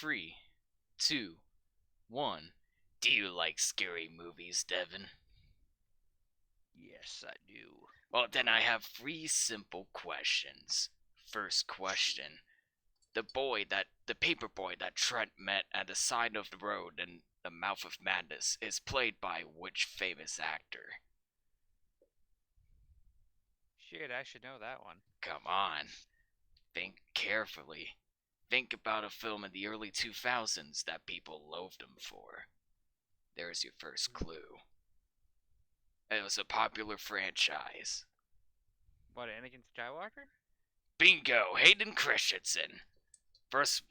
3, 2, 1. Do you like scary movies, Devin? Yes, I do. Well, then I have 3 simple questions. First question. The paper boy that Trent met at the side of the road in The Mouth of Madness is played by which famous actor? Shit, I should know that one. Come on. Think carefully. Think about a film in the early 2000s that people loathed him for. There's your first clue. It was a popular franchise. What, Anakin Skywalker? Bingo! Hayden Christensen. First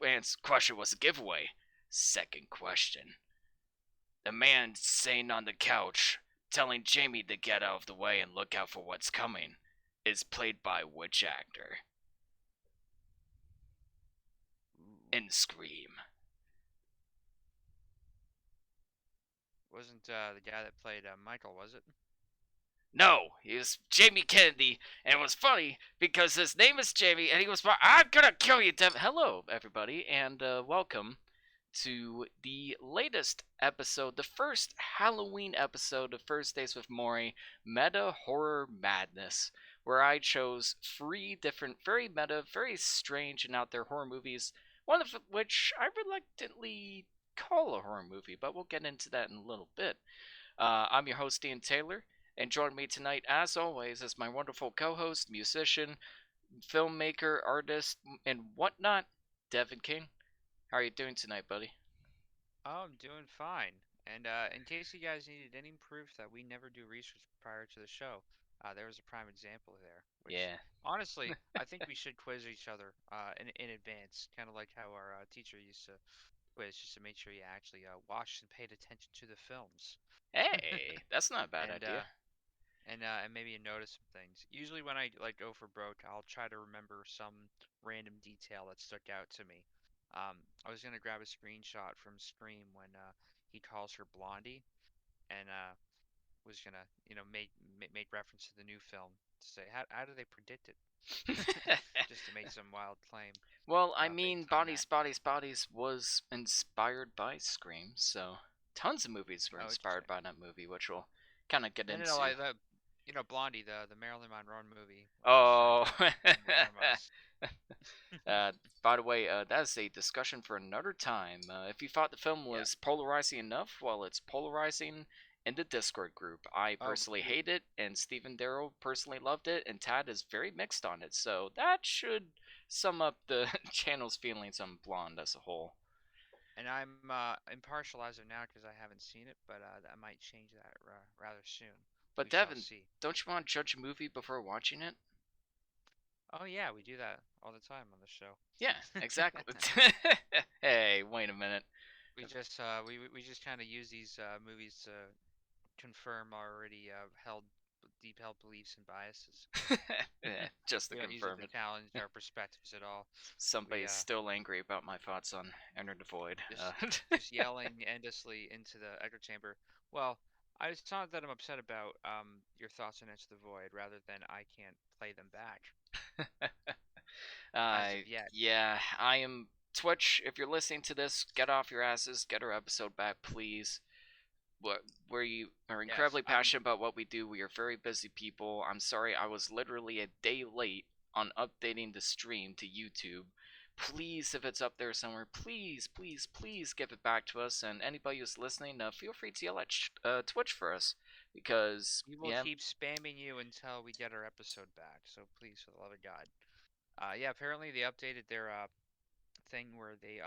question was a giveaway. Second question. The man sitting on the couch, telling Jamie to get out of the way and look out for what's coming, is played by which actor? In Scream. Wasn't the guy that played Michael, was it? No, he was Jamie Kennedy, and it was funny because his name is Jamie, and he was I'm gonna kill you, Devin. Hello, everybody, and welcome to the latest episode, the first Halloween episode of Thursdays with Moire, Meta Horror Madness, where I chose 3 different, very meta, very strange and out there horror movies, one of which I reluctantly call a horror movie, but we'll get into that in a little bit. I'm your host, Ian Taylor. And joining me tonight, as always, is my wonderful co-host, musician, filmmaker, artist, and whatnot, Devin King. How are you doing tonight, buddy? Oh, I'm doing fine. And in case you guys needed any proof that we never do research prior to the show, there was a prime example there. Which, Yeah. honestly, I think we should quiz each other in advance, kind of like how our teacher used to quiz, just to make sure you actually watched and paid attention to the films. Hey, that's not a bad And idea. and maybe you notice some things. Usually when I like go for broke, I'll try to remember some random detail that stuck out to me. I was gonna grab a screenshot from Scream when he calls her Blondie, and was gonna make reference to the new film to say how do they predict it, just to make some wild claim Well, I based mean, on that. Bodies was inspired by Scream, so tons of movies were Oh, inspired interesting. by that movie, which we'll kind of get No, into. like the Blondie, the Marilyn Monroe movie was Oh. one of us. By the way, that's a discussion for another time. If you thought the film Yeah. was polarizing enough, well, it's polarizing in the Discord group. I Oh, personally hate it, and Stephen Darrow personally loved it, and Tad is very mixed on it. So that should sum up the channel's feelings on Blonde as a whole. and I'm impartial as of now because I haven't seen it, but I might change that rather soon. But We shall Devin, see. don't you want to judge a movie before watching it? Oh yeah, we do that all the time on the show. Yeah, exactly. Hey, wait a minute. We just kind of use these movies to confirm already deep held beliefs and biases. Yeah, just to We don't use it confirm to it. challenge our perspectives at all. We Somebody's still angry about my thoughts on Enter the Void. just yelling endlessly into the echo chamber. Well, it's not that I'm upset about your thoughts on Into the Void, rather than I can't play them back as of yet. Yeah, I am. Twitch, if you're listening to this, get off your asses, get our episode back, please. We are Yes, incredibly passionate about what we do. We are very busy people. I'm sorry I was literally a day late on updating the stream to YouTube. Please, if it's up there somewhere, please give it back to us. And anybody who's listening, feel free to yell at Twitch for us because we will yeah, keep spamming you until we get our episode back. So please, for the love of God. Yeah, apparently they updated their thing where they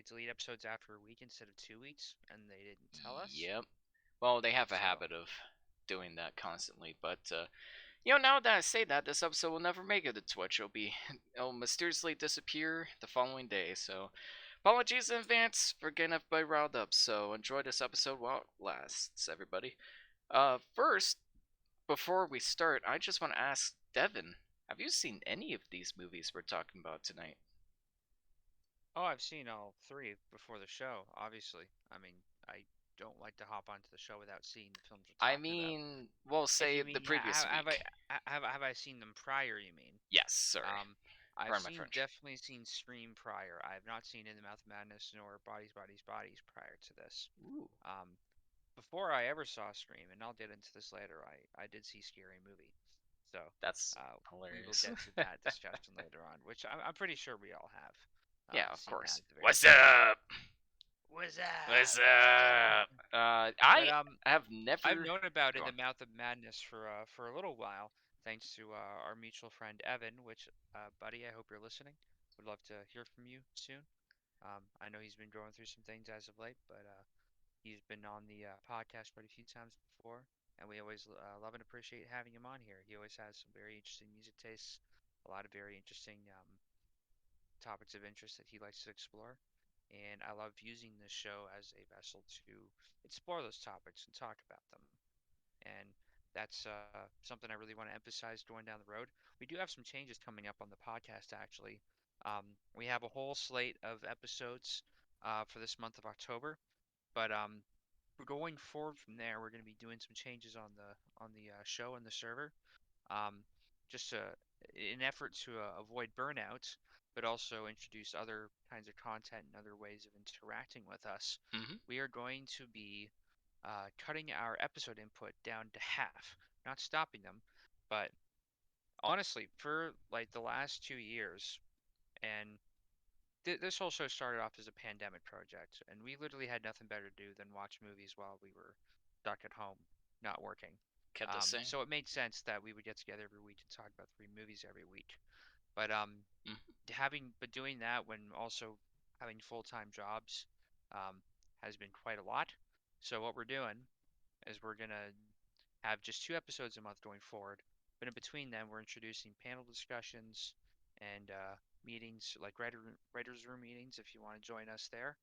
delete episodes after a week instead of 2 weeks, and they didn't tell us. yep. Well, they have a So habit of doing that constantly, but now that I say that, this episode will never make it to Twitch. It'll mysteriously disappear the following day. So, apologies in advance for getting everybody riled up. So, enjoy this episode while it lasts, everybody. First, before we start, I just want to ask Devin, have you seen any of these movies we're talking about tonight? oh, I've seen all three before the show. Obviously, I mean, I don't like to hop onto the show without seeing the films we're I talking about. mean, we'll If say you the mean previous have I week. have I seen them prior? You mean? Yes, sorry. Um, I've Pardon my seen French. definitely seen Scream prior. I have not seen In the Mouth of Madness nor Bodies, Bodies, Bodies prior to this. Ooh, Um, Before I ever saw Scream, and I'll get into this later, I did see Scary Movie. So that's we will hilarious. get to that discussion later on, which I'm pretty sure we all have Yeah, of seen that course. at the very What's least. up? What's What's up? up? But I have I've never. known about In Go the on. Mouth of Madness for a little while, thanks to our mutual friend Evan. Which, buddy, I hope you're listening. Would love to hear from you soon. I know he's been going through some things as of late, but he's been on the podcast quite a few times before, and we always love and appreciate having him on here. He always has some very interesting music tastes, a lot of very interesting topics of interest that he likes to explore. And I love using this show as a vessel to explore those topics and talk about them. And that's something I really want to emphasize going down the road. We do have some changes coming up on the podcast, actually. We have a whole slate of episodes for this month of October, but we're going forward from there. We're going to be doing some changes on the show and the server, um, just in an effort to avoid burnout, but also introduce other kinds of content and other ways of interacting with us. Hmm. We are going to be cutting our episode input down to half, not stopping them, but honestly, for like the last 2 years, and this whole show started off as a pandemic project, and we literally had nothing better to do than watch movies while we were stuck at home, not working. Kept this thing. So it made sense that we would get together every week and talk about three movies every week. But Hmm. doing that when also having full-time jobs um, has been quite a lot. So what we're doing is we're gonna have just two episodes a month going forward. But in between them, we're introducing panel discussions and meetings like writers' room meetings if you want to join us there.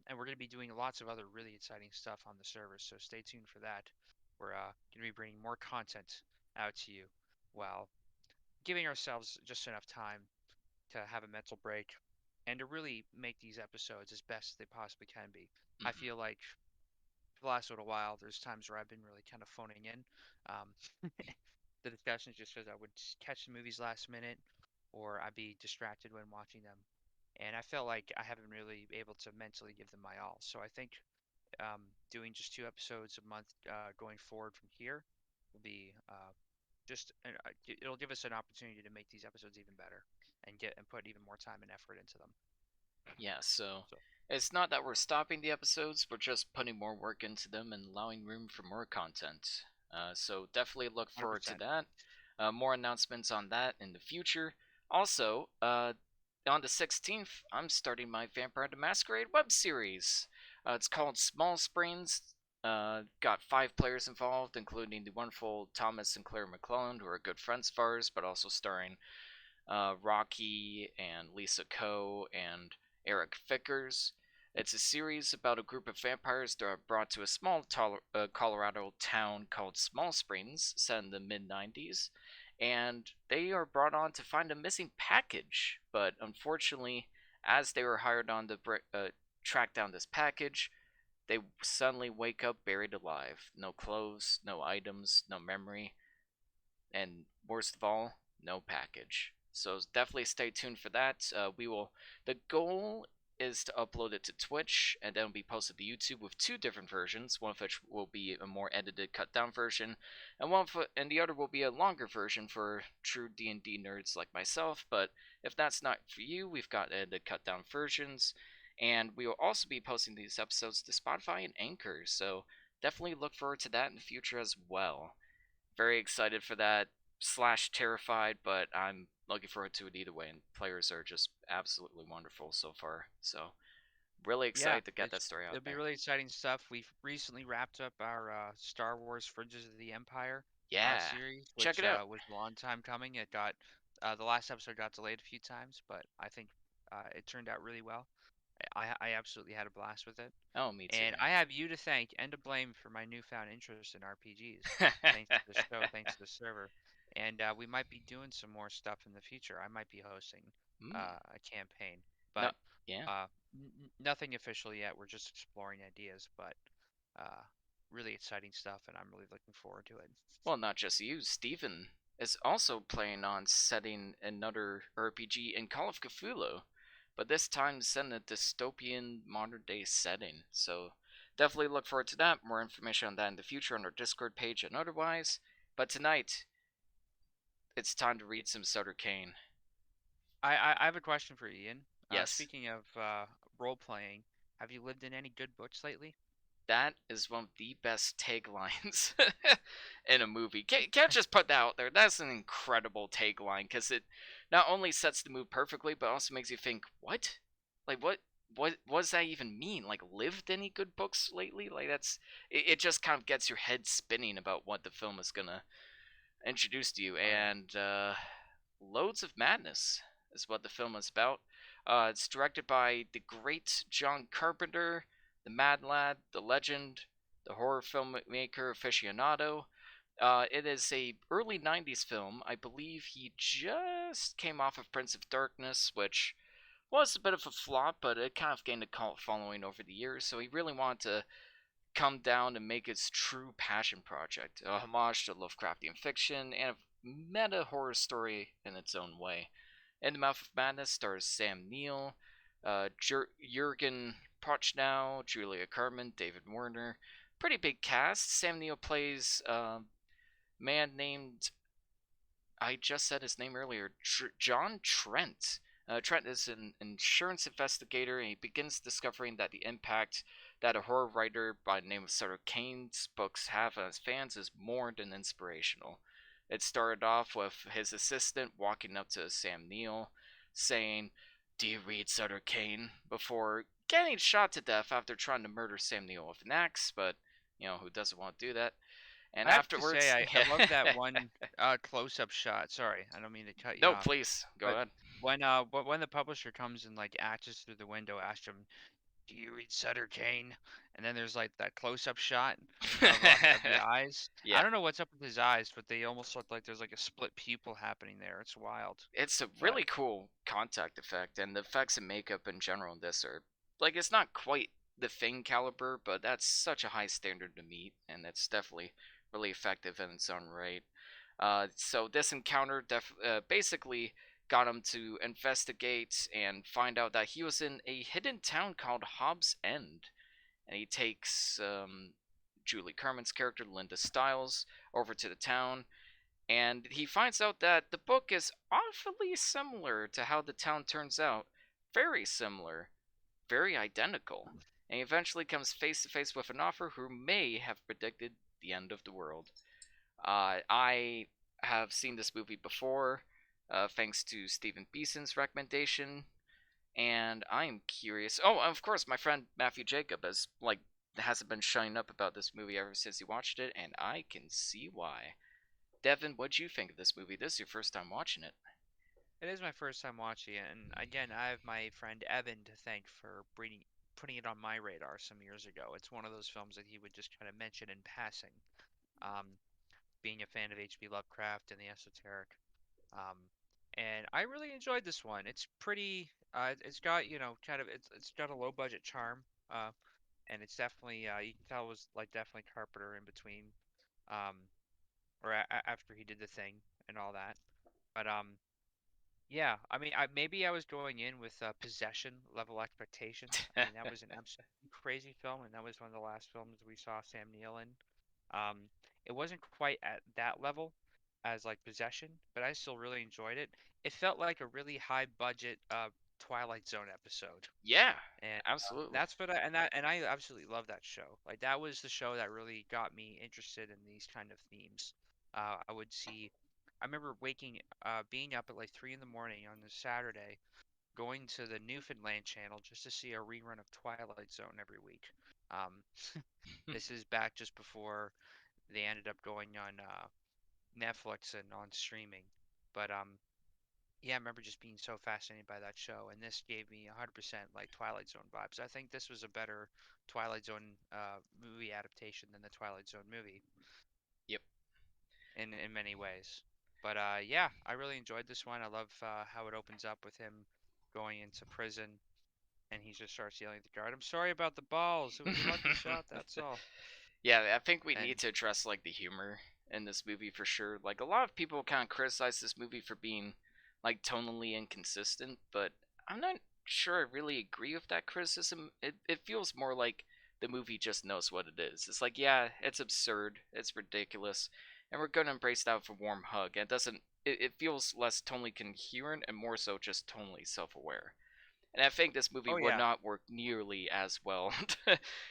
And we're going to be doing lots of other really exciting stuff on the server, so stay tuned for that. We're going to be bringing more content out to you while giving ourselves just enough time to have a mental break and to really make these episodes as best as they possibly can be. I Hmm. feel like for the last little while, there's times where I've been really kind of phoning in the discussions just because I would catch the movies last minute or I'd be distracted when watching them. And I felt like I haven't really able to mentally give them my all. So I think doing just two episodes a month going forward from here will be it'll give us an opportunity to make these episodes even better and get and put even more time and effort into them. Yeah, so So it's not that we're stopping the episodes, we're just putting more work into them and allowing room for more content. So definitely look forward to 100%. that. More announcements on that in the future. Also, on the 16th, I'm starting my Vampire the Masquerade web series. It's called Small Springs. Got 5 players involved, including the wonderful Thomas and Claire McClelland, who are good friends of ours, but also starring Rocky and Lisa Coe and Eric Vickers. It's a series about a group of vampires that are brought to a small Colorado town called Small Springs, set in the mid 90s, and they are brought on to find a missing package. But unfortunately, as they were hired on to track down this package, they suddenly wake up buried alive. No clothes, no items, no memory, and worst of all, no package. So definitely stay tuned for that. We will. The goal is to upload it to Twitch and then be posted to YouTube with 2 different versions. One of which will be a more edited, cut down version, and the other will be a longer version for true D&D nerds like myself. But if that's not for you, we've got edited, cut down versions, and we will also be posting these episodes to Spotify and Anchor. So definitely look forward to that in the future as well. Very excited for that. Slash terrified, but I'm looking forward to it either way. And players are just absolutely wonderful so far. So really Yeah, excited to get that story out it'll be there. really exciting stuff. We've recently wrapped up our Star Wars Fringes of the Empire Yeah, series, check which it out. was a long time coming. It got the last episode got delayed a few times, but I think it turned out really well. I absolutely had a blast with it. Oh, me too, And man. I have you to thank and to blame for my newfound interest in RPGs. Thanks to the show, thanks to the server. And we might be doing some more stuff in the future. I might be hosting mm, a campaign, no, but yeah. nothing official yet. We're just exploring ideas, but uh, really exciting stuff, and I'm really looking forward to it. Well, not just you, Steven. is also planning on setting another RPG in Call of Cthulhu, but this time set in a dystopian modern day setting. So definitely look forward to that. More information on that in the future on our Discord page and otherwise. But tonight, it's time to read some Sutter Kane. I have a question for you, Ian. Yes, Speaking of role playing, have you lived in any good books lately? that is one of the best taglines in a movie. Can't just put that out there. That's an incredible tagline because it not only sets the mood perfectly, but also makes you think, what? Like, what does that even mean? Like, lived any good books lately? Like, it just kind of gets your head spinning about what the film is gonna introduce to you. Oh yeah. And loads of madness is what the film is about. It's directed by the great John Carpenter, the Mad Lad, the legend, the horror filmmaker aficionado. It is a early '90s film. I believe he just came off of Prince of Darkness, which was a bit of a flop, but it kind of gained a cult following over the years. So he really wanted to come down and make his true passion project, a homage to Lovecraftian fiction and a meta horror story in its own way. In the Mouth of Madness stars Sam Neill, Jurgen Prochnow, Julia Carmen, David Warner. Pretty big cast. Sam Neill plays a man named, I just said his name earlier, John Trent. Trent is an insurance investigator, and he begins discovering that the impact that a horror writer by the name of Sutter Kane's books have on his fans is more than inspirational. It started off with his assistant walking up to Sam Neill, saying, "Do you read Sutter Kane?" before getting shot to death after trying to murder Sam Neill with an axe, but, who doesn't want to do that? And I have to say, afterwards, I love that one close-up shot. Sorry, I don't mean to cut you no, off. please, go But ahead. when the publisher comes and like acts through the window, asks him, "Do you read Sutter Kane?" And then there's like that close-up shot of the eyes. I Yeah, don't know what's up with his eyes, but they almost look like there's like a split pupil happening there. It's wild. it's a But really cool contact effect, and the effects and makeup in general in this are like it's not quite the Thing caliber, but that's such a high standard to meet, and it's definitely really effective in its own right. So this encounter basically got him to investigate and find out that he was in a hidden town called Hobbs End, and he takes Julie Carmen's character Linda Stiles over to the town, and he finds out that the book is awfully similar to how the town turns out. Very similar, very identical. And he eventually comes face to face with an author who may have predicted the end of the world. I have seen this movie before, thanks to Stephen Beason's recommendation, and I'm curious. Oh, of course, my friend Matthew Jacob hasn't been shutting up about this movie ever since he watched it, and I can see why. Devin, what'd you think of this movie? This is your first time watching it. it is my first time watching it, and again, I have my friend Evan to thank for putting it on my radar some years ago. It's one of those films that he would just kind of mention in passing. Um, Being a fan of H.P. Lovecraft and the esoteric. Um, and I really enjoyed this one. It's pretty. It's got kind of it's got a low budget charm. And it's definitely you can tell it was like definitely Carpenter in between, um, or after he did the thing and all that. But yeah, I mean, maybe I was going in with possession level expectations. I mean, that was an absolutely crazy film, and that was one of the last films we saw Sam Neill in. Um, it wasn't quite at that level as like Possession, but I still really enjoyed it. It felt like a really high budget Twilight Zone episode, Yeah, and absolutely. that's what I absolutely love that show. Like that was the show that really got me interested in these kind of themes. I would see. I remember being up at like 3 in the morning on the Saturday, going to the Newfoundland channel just to see a rerun of Twilight Zone every week. Um, this is back just before they ended up going on Netflix and on streaming. But yeah, I remember just being so fascinated by that show, and this gave me 100% like Twilight Zone vibes. I think this was a better Twilight Zone movie adaptation than the Twilight Zone movie Yep. in many ways. But yeah, I really enjoyed this one. I love how it opens up with him going into prison, and he just starts yelling at the guard, "I'm sorry about the balls. It was a lucky shot. That's all." Yeah, I think we And need to address like the humor in this movie for sure. Like a lot of people kind of criticize this movie for being like tonally inconsistent, but I'm not sure I really agree with that criticism. It feels more like the movie just knows what it is. It's like, yeah, it's absurd, it's ridiculous, and we're gonna embrace that with a warm hug. And it doesn't. It feels less tonally coherent and more so just tonally self-aware. And I think this movie Oh would yeah. not work nearly as well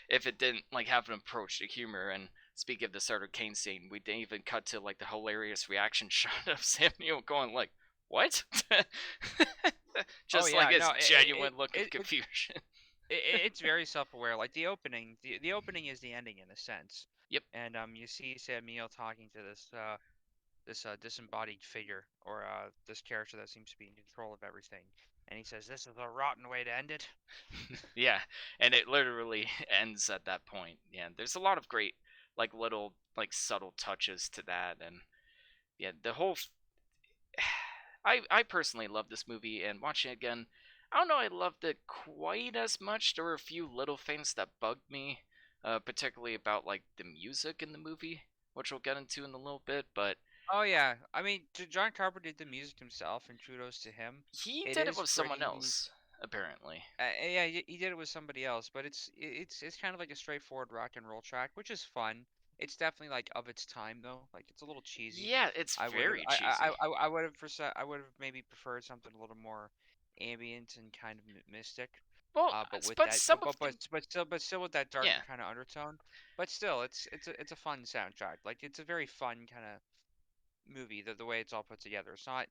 if it didn't like have an approach to humor. And speaking of the Sutter Kane scene, we didn't even cut to like the hilarious reaction shot of Samuel going like, "What?" Oh Just like yeah. his No, genuine look of confusion. it's very self-aware. Like the opening, the opening is the ending in a sense. Yep. And you see Samuel talking to this disembodied figure or this character that seems to be in control of everything, and he says, "This is a rotten way to end it." Yeah, and it literally ends at that point. Yeah, there's a lot of great like little like subtle touches to that, and yeah, the whole I personally love this movie, and watching it again, I don't know, I loved it quite as much. There were a few little things that bugged me, particularly about like the music in the movie, which we'll get into in a little bit. But Oh yeah, I mean, John Carpenter did the music himself, and kudos to him. he It did it is with someone pretty. else, apparently. Yeah, he did it with somebody else, but it's kind of like a straightforward rock and roll track, which is fun. It's definitely like of its time though. Like it's a little cheesy. Yeah, it's I would have very cheesy. I would have I would have maybe preferred something a little more ambient and kind of mystic. Well, But with but that, some of the but still with that darker yeah, kind of undertone. But still, it's a fun soundtrack. Like it's a very fun kind of movie, the way it's all put together. It's not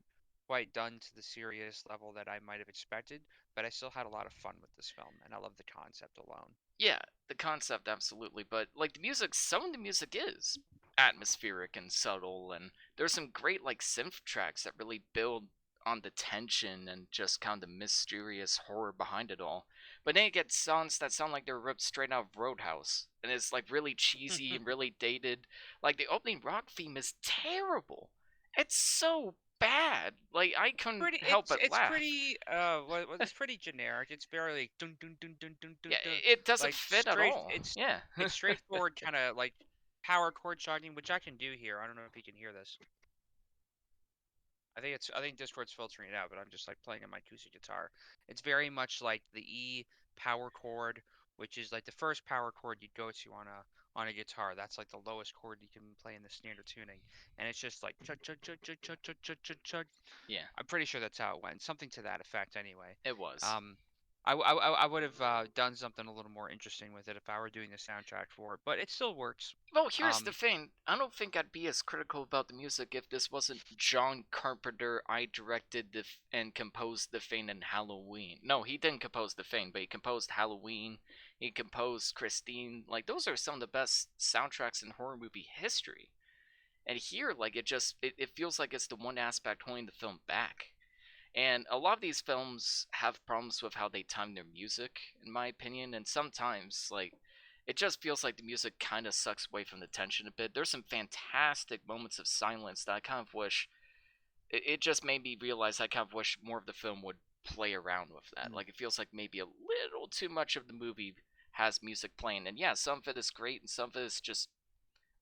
quite done to the serious level that I might have expected, but I still had a lot of fun with this film, and I love the concept alone. yeah, the concept absolutely, but like the music, some of the music is atmospheric and subtle, and there's some great like synth tracks that really build on the tension and just kind of the mysterious horror behind it all. But then you get songs that sound like they're ripped straight out of Roadhouse, and it's like really cheesy and really dated. Like the opening rock theme is terrible. It's so bad. Like I couldn't Pretty, help but it's laugh. pretty it's pretty generic. It's barely dun dun dun dun dun dun Yeah, dun, it doesn't like fit at all. Yeah. it's straightforward kind of like power chord chugging, which I can do here. I don't know if you can hear this. I think Discord's filtering it out, but I'm just like playing on my acoustic guitar. It's very much like the E power chord, which is like the first power chord you'd go to on a guitar. That's like the lowest chord you can play in the standard tuning, and it's just like chug chug chug chug chug chug chug chug chug. Yeah, I'm pretty sure that's how it went, something to that effect anyway. it was. Um, I would have done something a little more interesting with it if I were doing the soundtrack for it, but it still works. Well, here's the Um, thing. I don't think I'd be as critical about the music if this wasn't John Carpenter. I directed and composed The Thing and Halloween. No, he didn't compose The Thing, but he composed Halloween. He composed Christine. Like those are some of the best soundtracks in horror movie history. And here, like it feels like it's the one aspect holding the film back. And a lot of these films have problems with how they time their music, in my opinion, and sometimes like it just feels like the music kind of sucks away from the tension a bit. There's some fantastic moments of silence that I kind of wish it just made me realize I kind of wish more of the film would play around with that. mm, Like it feels like maybe a little too much of the movie has music playing, and yeah, some of it is great, and some of it is just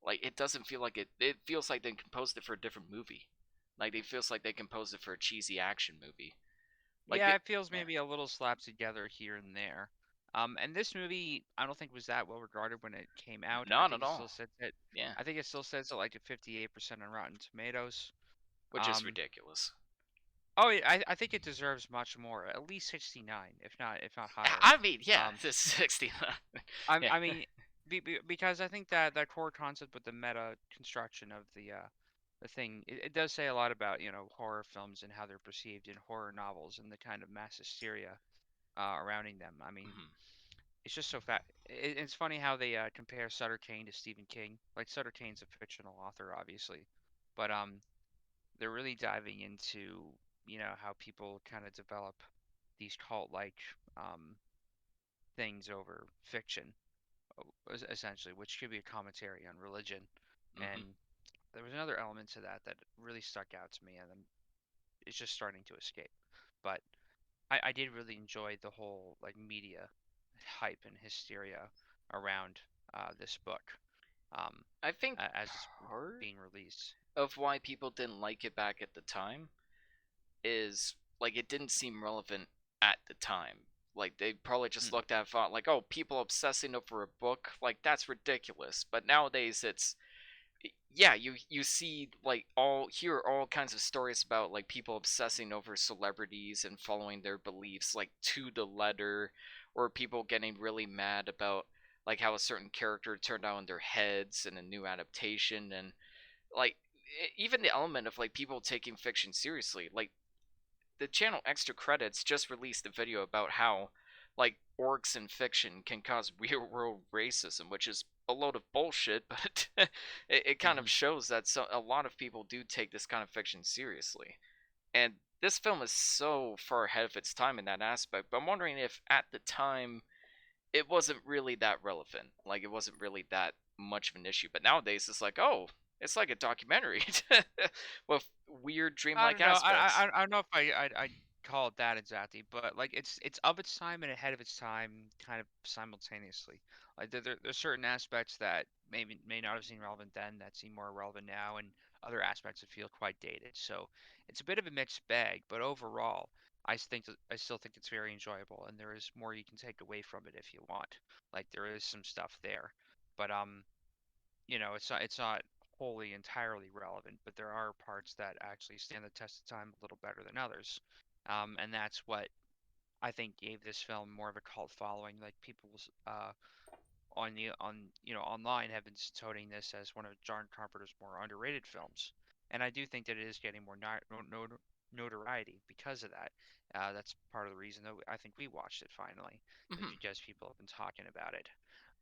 like it doesn't feel like it. It feels like they composed it for a different movie. Like it feels like they composed it for a cheesy action movie. Like yeah, the it feels yeah. maybe a little slapped together here and there. And this movie, I don't think was that well regarded when it came out. Not at all. Yeah, I think it still sits at like a 58% on Rotten Tomatoes. which is Um, ridiculous. oh, I think it deserves much more, at least 69, if not higher. I mean, yeah, Um, this 60. Yeah. I mean, because I think that that core concept with the meta construction of the thing, it does say a lot about, you know, horror films and how they're perceived in horror novels and the kind of mass hysteria surrounding them. I mean, Hmm. it's just so fat. It's funny how they compare Sutter Kane to Stephen King. Like Sutter Kane's a fictional author, obviously, but they're really diving into, you know, how people kind of develop these cult-like um, things over fiction, essentially, which could be a commentary on religion. Hmm. And there was another element to that that really stuck out to me, and it's just starting to escape. But I did really enjoy the whole like media hype and hysteria around this book. um, I think as it's part being released. of why people didn't like it back at the time is like it didn't seem relevant at the time. Like they probably just Hmm. looked at it and thought like, oh, people obsessing over a book, like that's ridiculous. But nowadays it's yeah, you see like all hear all kinds of stories about like people obsessing over celebrities and following their beliefs like to the letter, or people getting really mad about like how a certain character turned out in their heads in a new adaptation, and like even the element of like people taking fiction seriously. Like the channel Extra Credits just released a video about how like orcs in fiction can cause real world racism, which is a load of bullshit, but it kind of Hmm. shows that a lot of people do take this kind of fiction seriously. And this film is so far ahead of its time in that aspect, but I'm wondering if at the time it wasn't really that relevant. Like it wasn't really that much of an issue. But nowadays it's like, oh, it's like a documentary with weird I dreamlike don't know. aspects. I don't know if I'd call it that exactly, but like it's of its time and ahead of its time, kind of simultaneously. Like there's certain aspects that maybe may not have seemed relevant then that seem more relevant now, and other aspects that feel quite dated. So it's a bit of a mixed bag, but overall, I still think it's very enjoyable, and there is more you can take away from it if you want. Like there is some stuff there, but it's not wholly entirely relevant, but there are parts that actually stand the test of time a little better than others. And that's what I think gave this film more of a cult following. Like people online have been toting this as one of John Carpenter's more underrated films, and I do think that it is getting more notoriety because of that. That's part of the reason that I think we watched it finally, is Hmm. because people have been talking about it.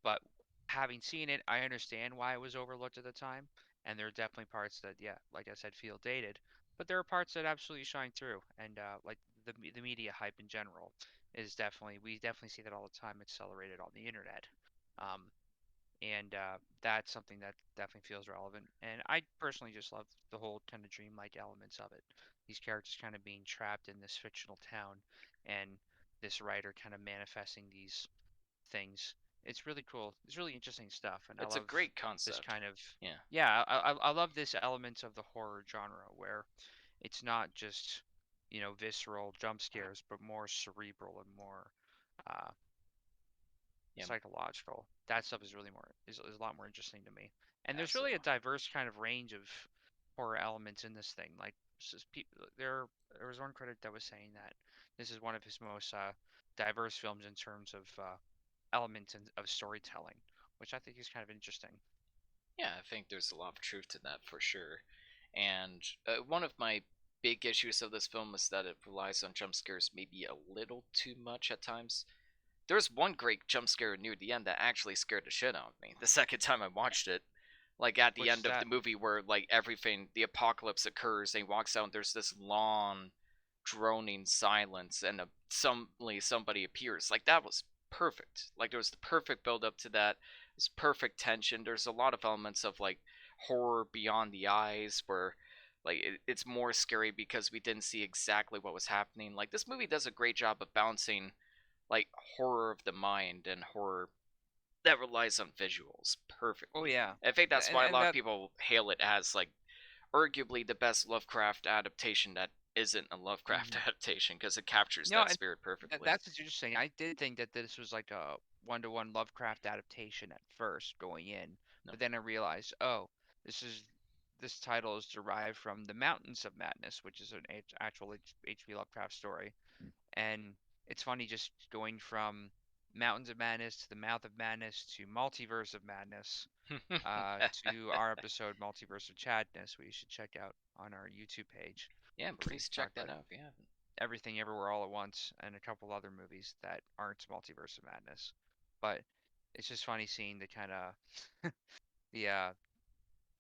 But having seen it, I understand why it was overlooked at the time, and there are definitely parts that, yeah, like I said, feel dated, but there are parts that absolutely shine through, and like the media hype in general is definitely we definitely see that all the time accelerated on the internet. Um, and That's something that definitely feels relevant. And I personally just love the whole kind of dreamlike elements of it. These characters kind of being trapped in this fictional town, and this writer kind of manifesting these things. It's really cool. It's really interesting stuff, and I It's a love great this concept. kind of Yeah. yeah. I love this element of the horror genre where it's not just visceral jump scares, but more cerebral and more uh, Yeah. psychological. That stuff is really is a lot more interesting to me. And there's really a Absolutely. diverse kind of range of horror elements in this thing. Like there was one critic that was saying that this is one of his most diverse films in terms of elements of storytelling, which I think is kind of interesting. Yeah, I think there's a lot of truth to that for sure. And one of my big issues of this film is that it relies on jump scares maybe a little too much at times. There's one great jump scare near the end that actually scared the shit out of me the second time I watched it. Like at the Which is end of the that? movie where like everything, the apocalypse occurs, and he walks out and there's this long droning silence, and suddenly somebody appears. Like that was perfect. Like there was the perfect build up to that. It's perfect tension. There's a lot of elements of like horror beyond the eyes where like it's more scary because we didn't see exactly what was happening. Like this movie does a great job of balancing like horror of the mind and horror that relies on visuals Oh perfectly. yeah, I think that's why a and lot of that people hail it as like arguably the best Lovecraft adaptation that isn't a Lovecraft mhm. adaptation because it captures No, that and spirit perfectly. that's what's interesting. I did think that this was like a one-to-one Lovecraft adaptation at first going in, No. but then I realized, oh, this is this title is derived from The Mountains of Madness, which is an actual H.P. Lovecraft story. And it's funny just going from Mountains of Madness to the Mouth of Madness to Multiverse of Madness to our episode Multiverse of Chadness, which you should check out on our YouTube page, Yeah, where we please talk check that about out if you haven't. Everything Everywhere All at Once and a couple other movies that aren't Multiverse of Madness. But it's just funny seeing the kind of the uh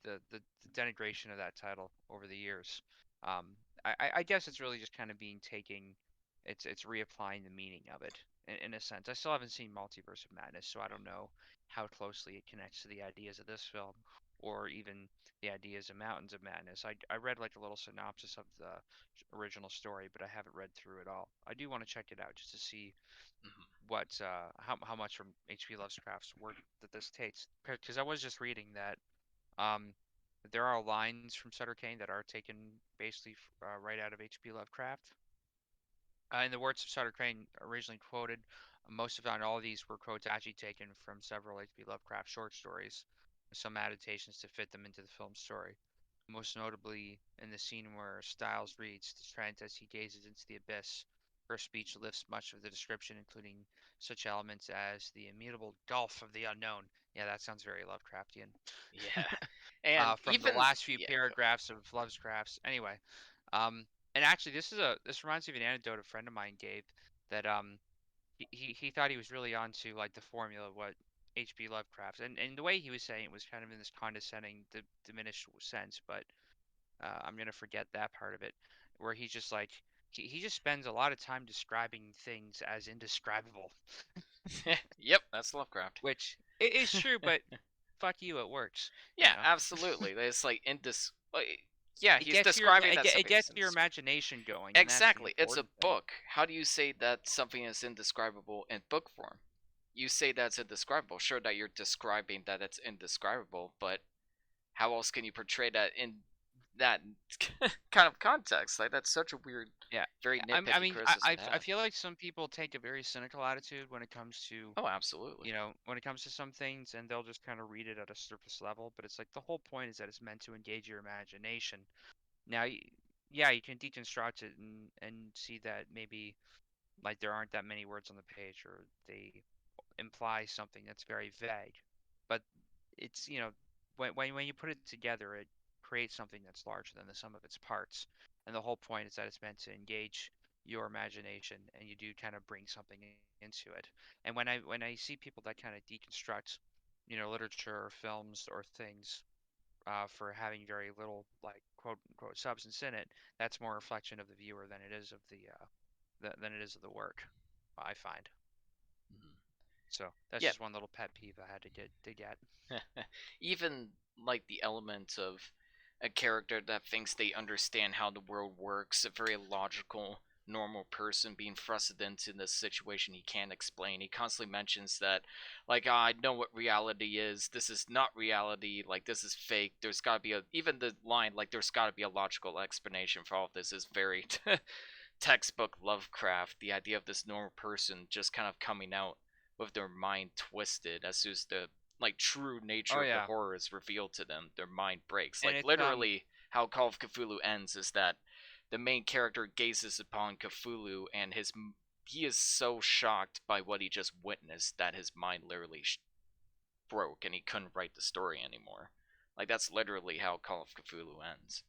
the denigration of that title over the years. Um, I guess it's really just kind of being taking, it's reapplying the meaning of it in a sense. I still haven't seen Multiverse of Madness, so I don't know how closely it connects to the ideas of this film or even the ideas of Mountains of Madness. I read like a little synopsis of the original story, but I haven't read through it all. I do want to check it out just to see Mhm. how much from H.P. Lovecraft's work that this takes, because I was just reading that um there are lines from Sutter Kane that are taken basically right out of H.P. Lovecraft. In the words of Sutter Kane originally quoted, most if not all of these were quotes actually taken from several H.P. Lovecraft short stories, with some adaptations to fit them into the film story. Most notably in the scene where Styles reads to Trent as he gazes into the abyss. Her speech lifts much of the description, including such elements as the immutable gulf of the unknown. Yeah, that sounds very Lovecraftian. Yeah. And From the even last few yeah, paragraphs of Lovecraft's. Anyway, um, and actually, this reminds me of an anecdote a friend of mine gave that he thought he was really onto like the formula of what H.P. Lovecraft, and the way he was saying it was kind of in this condescending, diminished sense, but I'm gonna forget that part of it, where he's just like he just spends a lot of time describing things as indescribable, yep, that's Lovecraft. which it is true, but fuck you, it works, you Yeah, know. absolutely. It's like like, yeah, It he's gets your describing that it something is gets your indescribable. imagination going, and that's the Exactly. It's a important thing. book. How do you say that something is indescribable in book form? You say that's indescribable. Sure that you're describing that it's indescribable, but how else can you portray that in that kind of context? Like that's such a weird, Yeah, very I nitpicky mean, criticism to I have. feel like some people take a very cynical attitude when it comes to, Oh, absolutely. when it comes to some things, and they'll just kind of read it at a surface level. But it's like the whole point is that it's meant to engage your imagination. Now, yeah, you can deconstruct it and see that maybe like there aren't that many words on the page, or they imply something that's very vague. But it's, when you put it together, it creates something that's larger than the sum of its parts. And the whole point is that it's meant to engage your imagination, and you do kind of bring something into it. And when I see people that kind of deconstruct, literature or films or things for having very little like quote unquote substance in it, that's more a reflection of the viewer than it is of than it is of the work, I find. Mhm. So that's Yeah, just one little pet peeve I had to get. even like the element of a character that thinks they understand how the world works, a very logical, normal person being thrusted into this situation he can't explain. He constantly mentions that, like, "Ah, I know what reality is. This is not reality. Like, this is fake. There's got to be a," even the line, like, "there's got to be a logical explanation for all of this," is very textbook Lovecraft. The idea of this normal person just kind of coming out with their mind twisted as soon as the like true nature Oh of the yeah, horror is revealed to them, their mind breaks. and Like it's literally how Call of Cthulhu ends is that the main character gazes upon Cthulhu and he is so shocked by what he just witnessed that his mind literally broke and he couldn't write the story anymore. Like that's literally how Call of Cthulhu ends.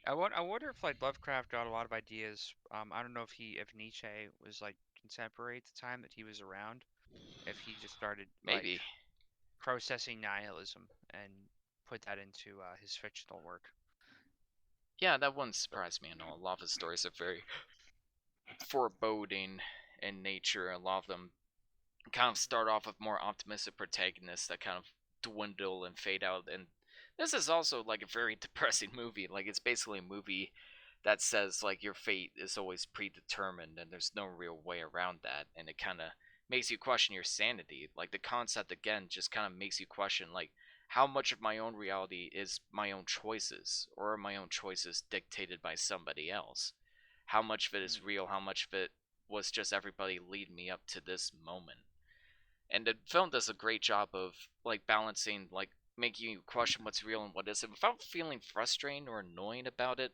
I wonder if like Lovecraft got a lot of ideas. I don't know if Nietzsche was like contemporary at the time that he was around. If he just started like Maybe. processing nihilism and put that into his fictional work. Yeah, that wouldn't But surprise me at all. A lot of his stories are very foreboding in nature. A lot of them kind of start off with more optimistic protagonists that kind of dwindle and fade out. And this is also like a very depressing movie. Like it's basically a movie that says like your fate is always predetermined and there's no real way around that. And it kind of makes you question your sanity. Like the concept again just kind of makes you question like how much of my own reality is my own choices or are my own choices dictated by somebody else? How much of it is mm, real? How much of it was just everybody leading me up to this moment? And the film does a great job of like balancing like making you question what's real and what isn't without feeling frustrating or annoying about it.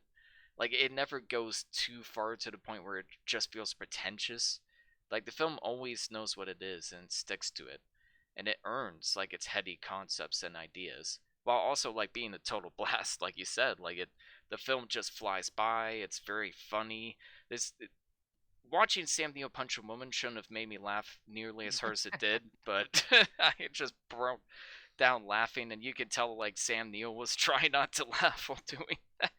Like it never goes too far to the point where it just feels pretentious. Like the film always knows what it is and sticks to it, and it earns like its heady concepts and ideas while also like being a total blast like you said. Like it the film just flies by. It's very funny. This watching Sam Neill punch a woman shouldn't have made me laugh nearly as hard as it did, but I just broke down laughing, and you could tell like Sam Neill was trying not to laugh while doing that.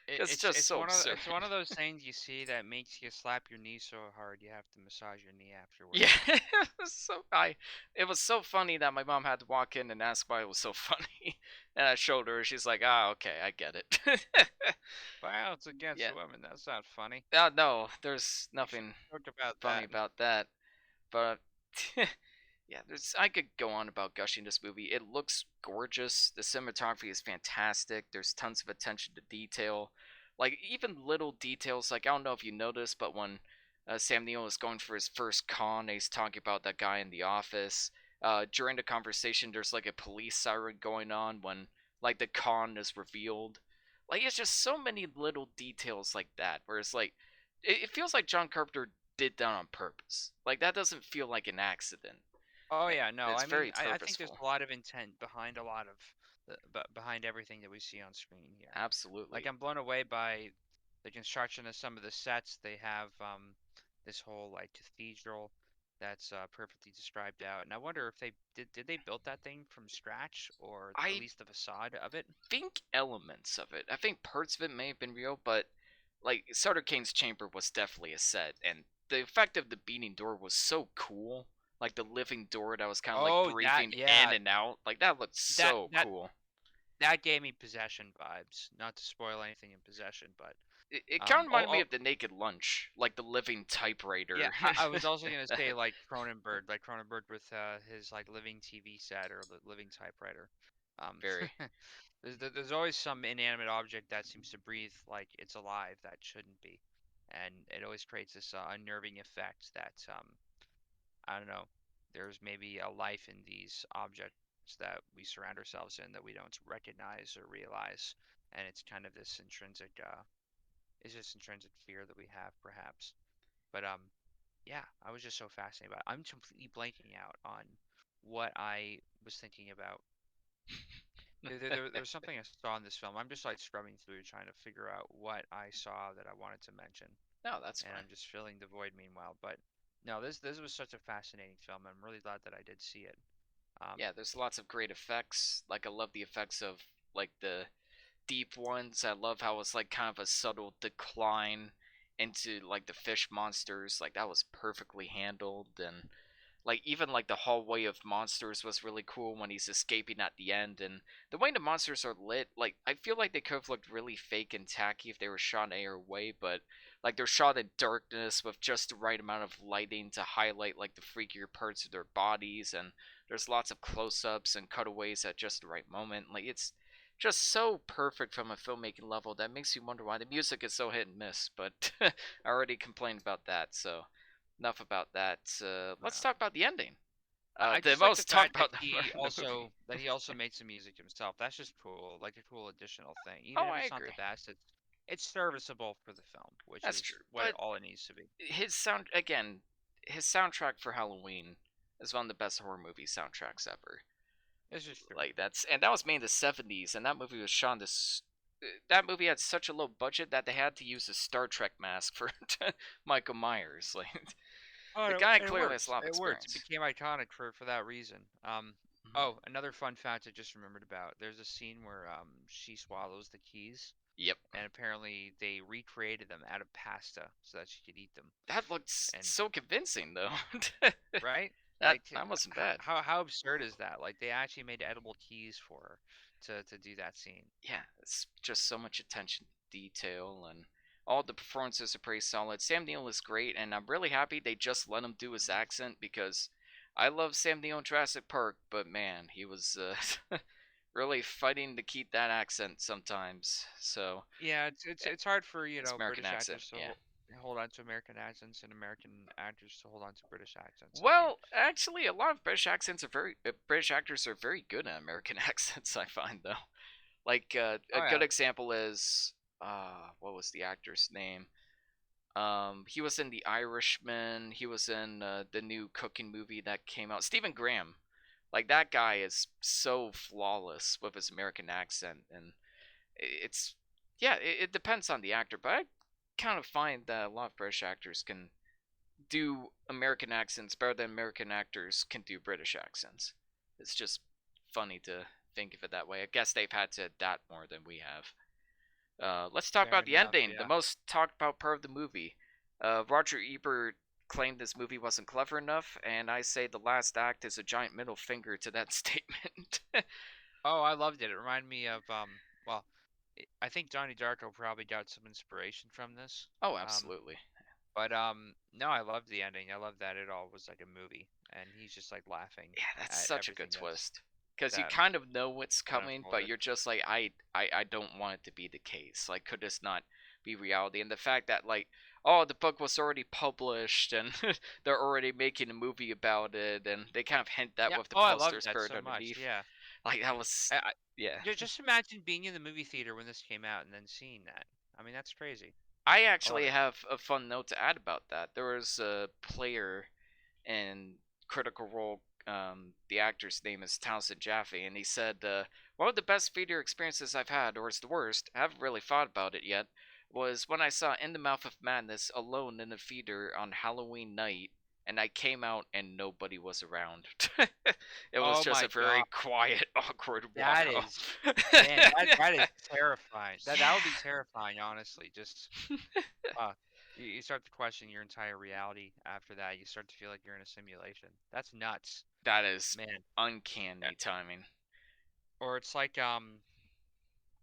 It's just so absurd. it's one of those things you see that makes you slap your knee so hard you have to massage your knee Yeah, afterwards. it was so funny that my mom had to walk in and ask why it was so funny, and I showed her. She's like, "Ah, okay, I get it." Violence against Yeah. women, that's not funny. No, there's You should nothing joke about funny that. about that. But yeah, there's I could go on about gushing this movie. It looks gorgeous. The cinematography is fantastic. There's tons of attention to detail. Like even little details. Like I don't know if you noticed, but when Sam Neill is going for his first con, and he's talking about that guy in the office. During the conversation, there's like a police siren going on when like the con is revealed. Like it's just so many little details like that, where it's like it feels like John Carpenter did that on purpose. Like that doesn't feel like an accident. Oh yeah, no. It's I mean, very I think there's purposeful. a lot of intent behind a lot of behind everything that we see on screen here. Like Absolutely. I'm blown away by the construction of some of the sets. They have this whole like cathedral that's perfectly described out. And I wonder if they they build that thing from scratch or at I least the facade of it. think elements of it. I think parts of it may have been real, but like Sutter Kane's chamber was definitely a set, and the effect of the beating door was so cool. Like the living door that was kind of like Oh, that breathing in yeah, and out. Like that looked that so that cool. that gave me Possession vibes. Not to spoil anything in Possession, but It kind of reminded me oh of the Naked Lunch, like the living yeah, typewriter. I was also gonna say like Cronenberg with his like living TV set or living typewriter. Um, Very. there's always some inanimate object that seems to breathe like it's alive that shouldn't be, and it always creates this unnerving effect that I don't know, there's maybe a life in these objects that we surround ourselves in that we don't recognize or realize, and it's kind of this intrinsic it's just intrinsic fear that we have perhaps. But yeah, I was just so fascinated by it. I'm completely blanking out on what I was thinking about. There was something I saw in this film. I'm just like scrubbing through trying to figure out what I saw that I wanted to mention, No, that's and fine. I'm just filling the void meanwhile. But no, this was such a fascinating film. I'm really glad that I did see it. Um, Yeah, there's lots of great effects. Like I love the effects of like the deep ones. I love how it's like kind of a subtle decline into like the fish monsters. Like that was perfectly handled, and like even like the hallway of monsters was really cool when he's escaping at the end. And the way the monsters are lit, like I feel like they could have looked really fake and tacky if they were shot in a way, but like they're shot in darkness with just the right amount of lighting to highlight like the freakier parts of their bodies, and there's lots of close-ups and cutaways at just the right moment. Like it's just so perfect from a filmmaking level that makes you wonder why the music is so hit and miss. But I already complained about that, so enough about that. Let's uh, talk about the ending. I The just like the most talked fact that about part of the movie. he also made some music himself. That's just cool, like a cool additional thing. Even Oh, if I it's not agree. the best, it's serviceable for the film, which That's is true. what But all it needs to be. his sound again, his soundtrack for Halloween is one of the best horror movie soundtracks ever. It's just true. Like that was made in the '70s, and that movie was shot in this. That movie had such a low budget that they had to use a Star Trek mask for Michael Myers. Like the Oh, guy and it clearly has a works. lot of It works. It experience. became iconic for that reason. Mhm. Oh, another fun fact I just remembered about. There's a scene where she swallows the keys, Yep, and apparently they recreated them out of pasta so that she could eat them. that looks And so convincing though. right? that Like that wasn't bad. how absurd is that? Like they actually made edible keys for her to do that scene. Yeah, it's just so much attention to detail, and all the performances are pretty solid. Sam Neill is great, and I'm really happy they just let him do his accent because I love Sam Neill in Jurassic Park, but man, he was really fighting to keep that accent sometimes. So Yeah, yeah, it's hard for, his American British accent, actors to yeah. hold on to American accents and American actors to hold on to British accents. I mean, Well, actually, a lot of British actors are very good at American accents. I find though, like a oh good yeah. example is what was the actor's name? He was in The Irishman. He was in the new cooking movie that came out. Stephen Graham, like that guy is so flawless with his American accent, and it's yeah, it depends on the actor, but I kind of find that a lot of British actors can do American accents better than American actors can do British accents. It's just funny to think of it that way. I guess they've had to adapt more than we have. Let's talk Fair about the enough. ending, the Yeah. most talked about part of the movie. Roger Ebert claimed this movie wasn't clever enough, and I say the last act is a giant middle finger to that statement. Oh, I loved it. It reminded me of well, I think Donnie Darko probably got some inspiration from this. Oh, Um, absolutely. But no, I loved the ending. I loved that it all was like a movie, and he's just like laughing Yeah, that's at such a good everything twist. Because you that kind of know what's that coming, but unfolded. you're just like, I don't want it to be the case. Like, could this not be reality? And the fact that, like, oh, the book was already published and they're already making a movie about it, and they kind of hint that Yeah. with the Oh, I loved posters that buried so much. underneath. Yeah. Like, that was, I yeah. just imagine being in the movie theater when this came out and then seeing that. I mean, that's crazy. I I love actually it. have a fun note to add about that. There was a player in Critical Role. The actor's name is Townsend Jaffe, and he said, "One of the best theater experiences I've had, or it's the worst, I haven't really thought about it yet, was when I saw In the Mouth of Madness alone in the theater on Halloween night, and I came out and nobody was around. It was Oh just my a very God. quiet, awkward walk That out." is, man, that is terrifying. That would be Yeah. terrifying, honestly. Just uh, you start to question your entire reality after that. You start to feel like you're in a simulation. That's nuts, That is man. Uh, uncanny timing. Or it's like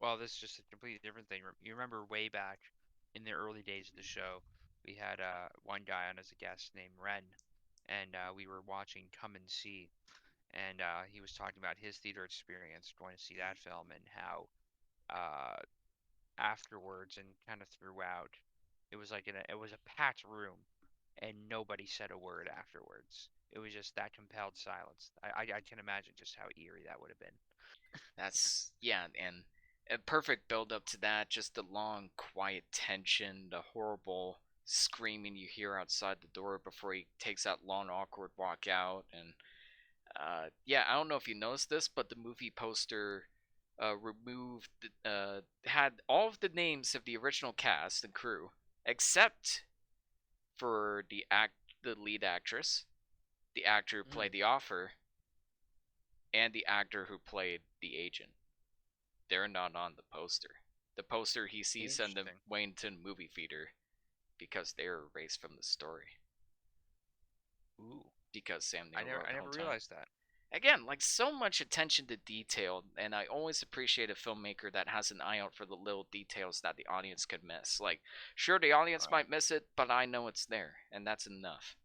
well, this is just a completely different thing. You remember way back in the early days of the show, we had one guy on as a guest named Ren, and we were watching Come and See, and he was talking about his theater experience going to see that film and how uh, afterwards and kind of throughout, it was like it was a packed room, and nobody said a word afterwards. It was just that compelled silence. I can imagine just how eerie that would have been. That's yeah, and a perfect build up to that. Just the long, quiet tension, the horrible screaming you hear outside the door before he takes that long, awkward walk out. And yeah, I don't know if you noticed this, but the movie poster removed had all of the names of the original cast and crew except for the lead actress, the actor who Mm, played the offer, and the actor who played the agent. They're not on the poster. The poster he sees in the interesting. Wayington movie theater because they're erased from the story Ooh, because Sam Neill wrote I the whole never time. realized that. Again, like so much attention to detail, and I always appreciate a filmmaker that has an eye out for the little details that the audience could miss. Like, sure, the audience Right. might miss it, but I know it's there, and that's enough.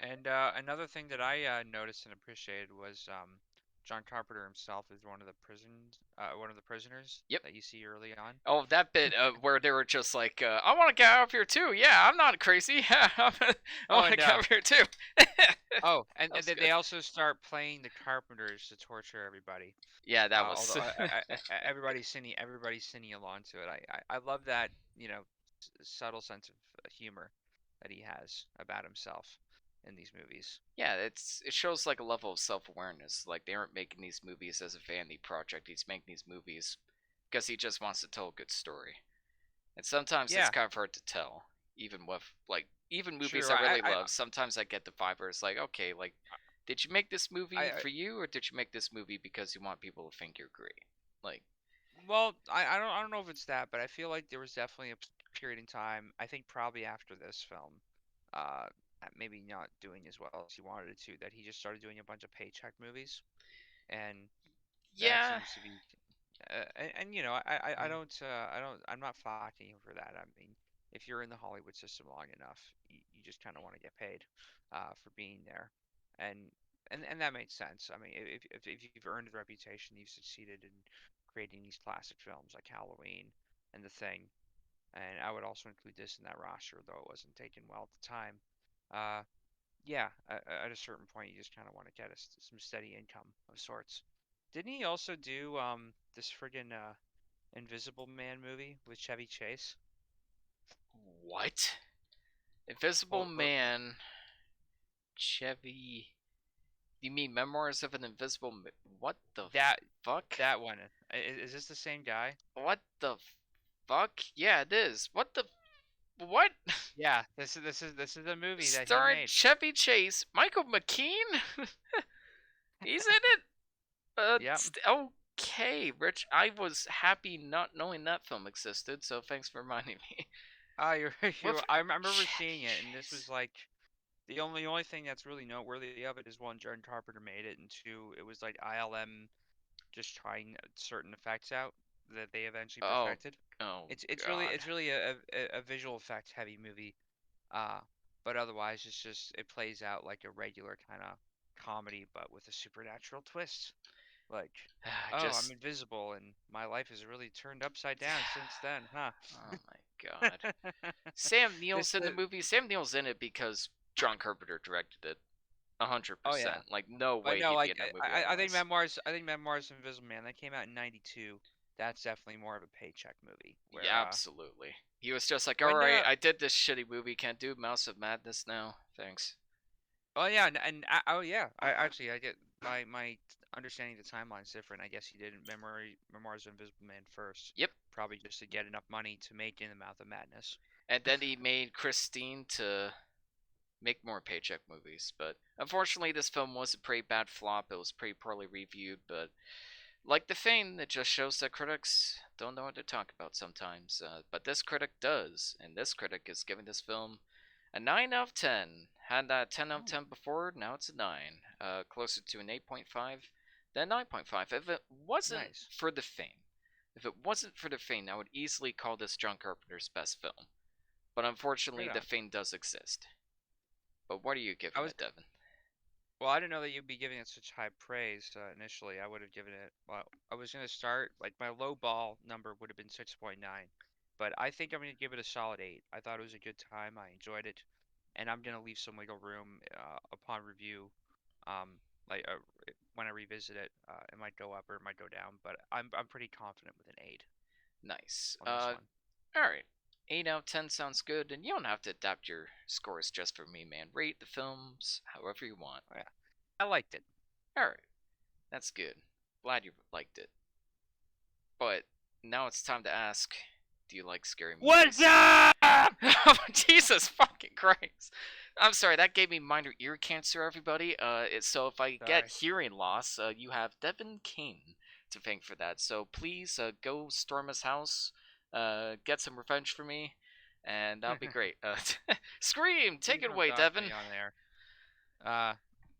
And another thing that I noticed and appreciated was John Carpenter himself is one of the prisoners Yep. that you see early on. Oh, that bit where they were just like, I want to get out of here too. Yeah, I'm not crazy. I Oh, want to and get out of here too. That and was they good. also start playing the Carpenters to torture everybody. Yeah, that Although was. everybody's singing along to it. I love that, subtle sense of humor that he has about himself in these movies. Yeah, it shows like a level of self-awareness. Like they aren't making these movies as a vanity project. He's making these movies because he just wants to tell a good story. And sometimes it's Yeah, kind of hard to tell, even with like even movies true. I really love. Sometimes I get the vibe where it's like, okay, like, did you make this movie I for you, or did you make this movie because you want people to think you're great? Like, Well, I don't know if it's that, but I feel like there was definitely a period in time, I think probably after this film, uh, maybe not doing as well as he wanted it to, that he just started doing a bunch of paycheck movies, and that yeah, seems to be, and I'm not faulting him for that. I mean, if you're in the Hollywood system long enough, you just kind of want to get paid, for being there, and and that makes sense. I mean, if you've earned a reputation, you've succeeded in creating these classic films like Halloween and The Thing, and I would also include this in that roster, though it wasn't taken well at the time. Uh, yeah, at a certain point, you just kind of want to get some steady income of sorts. Didn't he also do this friggin' Invisible Man movie with Chevy Chase? what? Invisible Or Man, Chevy. You mean Memoirs of an Invisible? What the that fuck? that one? Is this the same guy? What the fuck? Yeah, it is. What the what? Yeah, this is a movie that he Starring made. Chevy Chase, Michael McKean. He's in it. Yep. Okay, Rich. I was happy not knowing that film existed, so thanks for reminding me. Ah, you're With I remember Chevy seeing it, and this was Chase. like the only thing that's really noteworthy of it is one, John Carpenter made it, and two, it was like ILM just trying certain effects out that they eventually Oh, perfected. oh It's God. really a visual effect heavy movie, Uh, but otherwise, it's just it plays out like a regular kind of comedy, but with a supernatural twist. Like, I oh, I'm just, invisible, and my life is really turned upside down since then, huh? oh my god. Sam This Neill's in the the movie. Sam Neill's in it because John Carpenter directed it. oh yeah, 100%. Like, no but way no, he'd be like in that movie I think otherwise. memoirs. I think memoirs of Invisible Man that came out in '92. That's definitely more of a paycheck movie. Where Yeah, absolutely. He was just like, when alright, I did this shitty movie, can't do Mouse of Madness now. Thanks. oh yeah, oh yeah, I get my understanding of the timeline's different. I guess he did Memoirs of Invisible Man first, Yep. probably just to get enough money to make In the Mouth of Madness. And then he made Christine to make more paycheck movies. But unfortunately, this film was a pretty bad flop. It was pretty poorly reviewed, but like The Fame, it just shows that critics don't know what to talk about sometimes. But this critic does, and this critic is giving this film a 9 out of 10. Had that 10 out of Oh, 10 before, now it's a 9. Closer to an 8.5 than 9.5. If it wasn't nice, for The Fame, if it wasn't for The Fame, I would easily call this John Carpenter's best film. But unfortunately, right The on. Fame does exist. But what are you I giving was it, Devin? Well, I didn't know that you'd be giving it such high praise initially. I would have given it, well, I was gonna start like my low ball number would have been 6.9, but I think I'm gonna give it a solid 8. I thought it was a good time. I enjoyed it, and I'm gonna leave some wiggle room upon review. Um, like when I revisit it, it might go up or it might go down, but I'm pretty confident with an 8 Nice. on this one. Alright. 8 out of 10 sounds good, and you don't have to adapt your scores just for me, man. Rate the films however you want. Oh, yeah, I liked it. Alright, that's good. Glad you liked it. But now it's time to ask, do you like scary What's movies? up? Oh, Jesus fucking Christ. I'm sorry, that gave me minor ear cancer, everybody. So if I get Sorry. hearing loss, you have Devin King to thank for that. So please go storm his house, get some revenge for me, and that'll be great. Scream! Take Please it don't away, dodge Devin! me on there. Uh,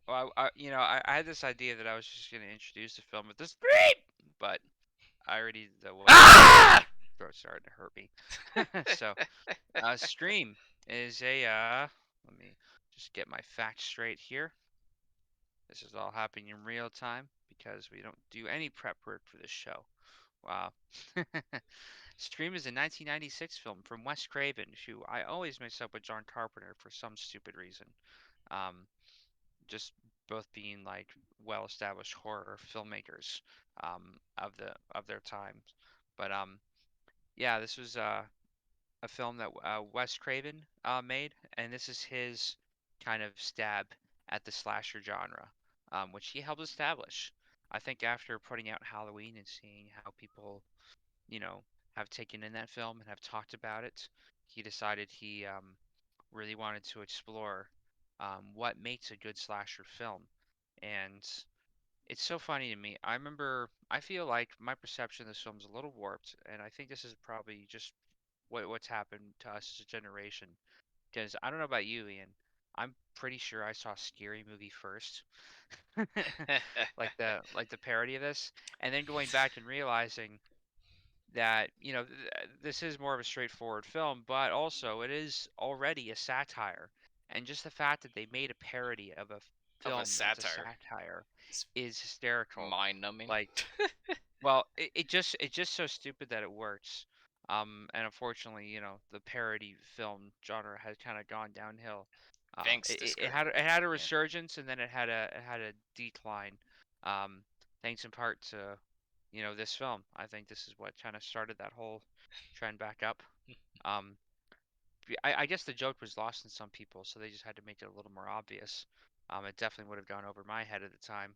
well, I had this idea that I was just gonna introduce the film with this scream, but I already the way my Ah! throat started to hurt me. So, Scream is a let me just get my facts straight here. This is all happening in real time because we don't do any prep work for this show. Wow. Scream is a 1996 film from Wes Craven, who I always mix up with John Carpenter for some stupid reason. Um, just both being like well-established horror filmmakers of their times. But yeah, this was a film that Wes Craven made, and this is his kind of stab at the slasher genre, which he helped establish. I think after putting out Halloween and seeing how people, you know, have taken in that film and have talked about it, he decided he really wanted to explore what makes a good slasher film. And it's so funny to me. I feel like my perception of this film is a little warped, and I think this is probably just what's happened to us as a generation. Because I don't know about you, Ian. I'm pretty sure I saw Scary Movie first, like the parody of this, and then going back and realizing that this is more of a straightforward film, but also it is already a satire, and just the fact that they made a parody of a of a film that's a satire. satire It's is hysterical. mind numbing. Like, well, it's just so stupid that it works. And unfortunately, the parody film genre has kind of gone downhill. Thanks to Scary It Movie. had a Yeah. resurgence and then it had a decline. Um, thanks in part to this film. I think this is what kind of started that whole trend back up. Um, I guess the joke was lost in some people, so they just had to make it a little more obvious. It definitely would have gone over my head at the time,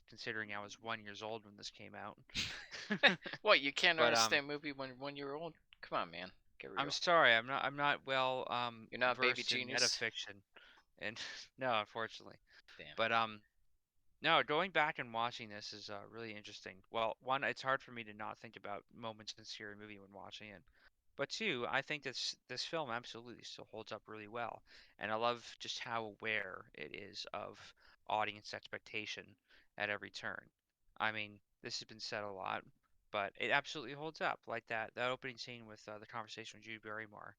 considering I was 1 years old when this came out. What, you can't But understand a movie when 1 year old? Come on, man. Get I'm real. sorry, I'm not well You're not baby versed in genius? metafiction, and no, unfortunately. Damn. But no, going back and watching this is really interesting. Well, one, it's hard for me to not think about moments in a scary movie when watching it. But two, I think this film absolutely still holds up really well, and I love just how aware it is of audience expectation at every turn. I mean, this has been said a lot, but it absolutely holds up. Like that opening scene with the conversation with Drew Barrymore.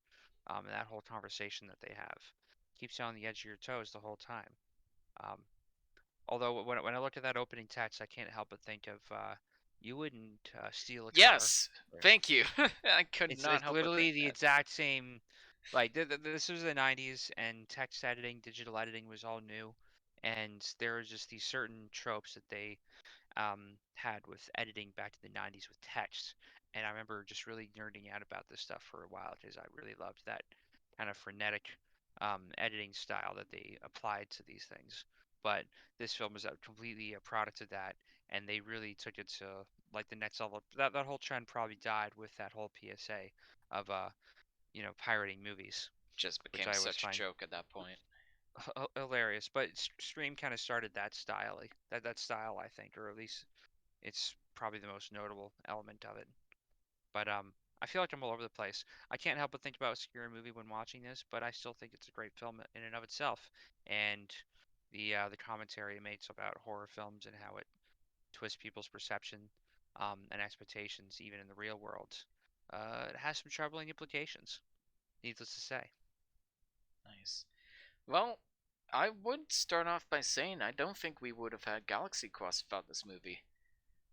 and that whole conversation that they have keeps you on the edge of your toes the whole time. Um, Although when I look at that opening text, I can't help but think of "You wouldn't steal a car." Yes, thank you. I could not It's help but literally think the that. exact same. Like this was the '90s, and text editing, digital editing was all new, and there were just these certain tropes that they had with editing back to the '90s with text. And I remember just really nerding out about this stuff for a while because I really loved that kind of frenetic editing style that they applied to these things. But this film is completely a product of that, and they really took it to like the next level. That whole trend probably died with that whole PSA of pirating movies, Just which became I always such a find joke at that point. hilarious. But Stream kind of started that style, that style, I think, or at least it's probably the most notable element of it. But I feel like I'm all over the place. I can't help but think about a scary movie when watching this, but I still think it's a great film in and of itself. And the commentary it makes about horror films and how it twists people's perception and expectations, even in the real world, it has some troubling implications. Needless to say. Nice. Well, I would start off by saying I don't think we would have had Galaxy Quest without this movie.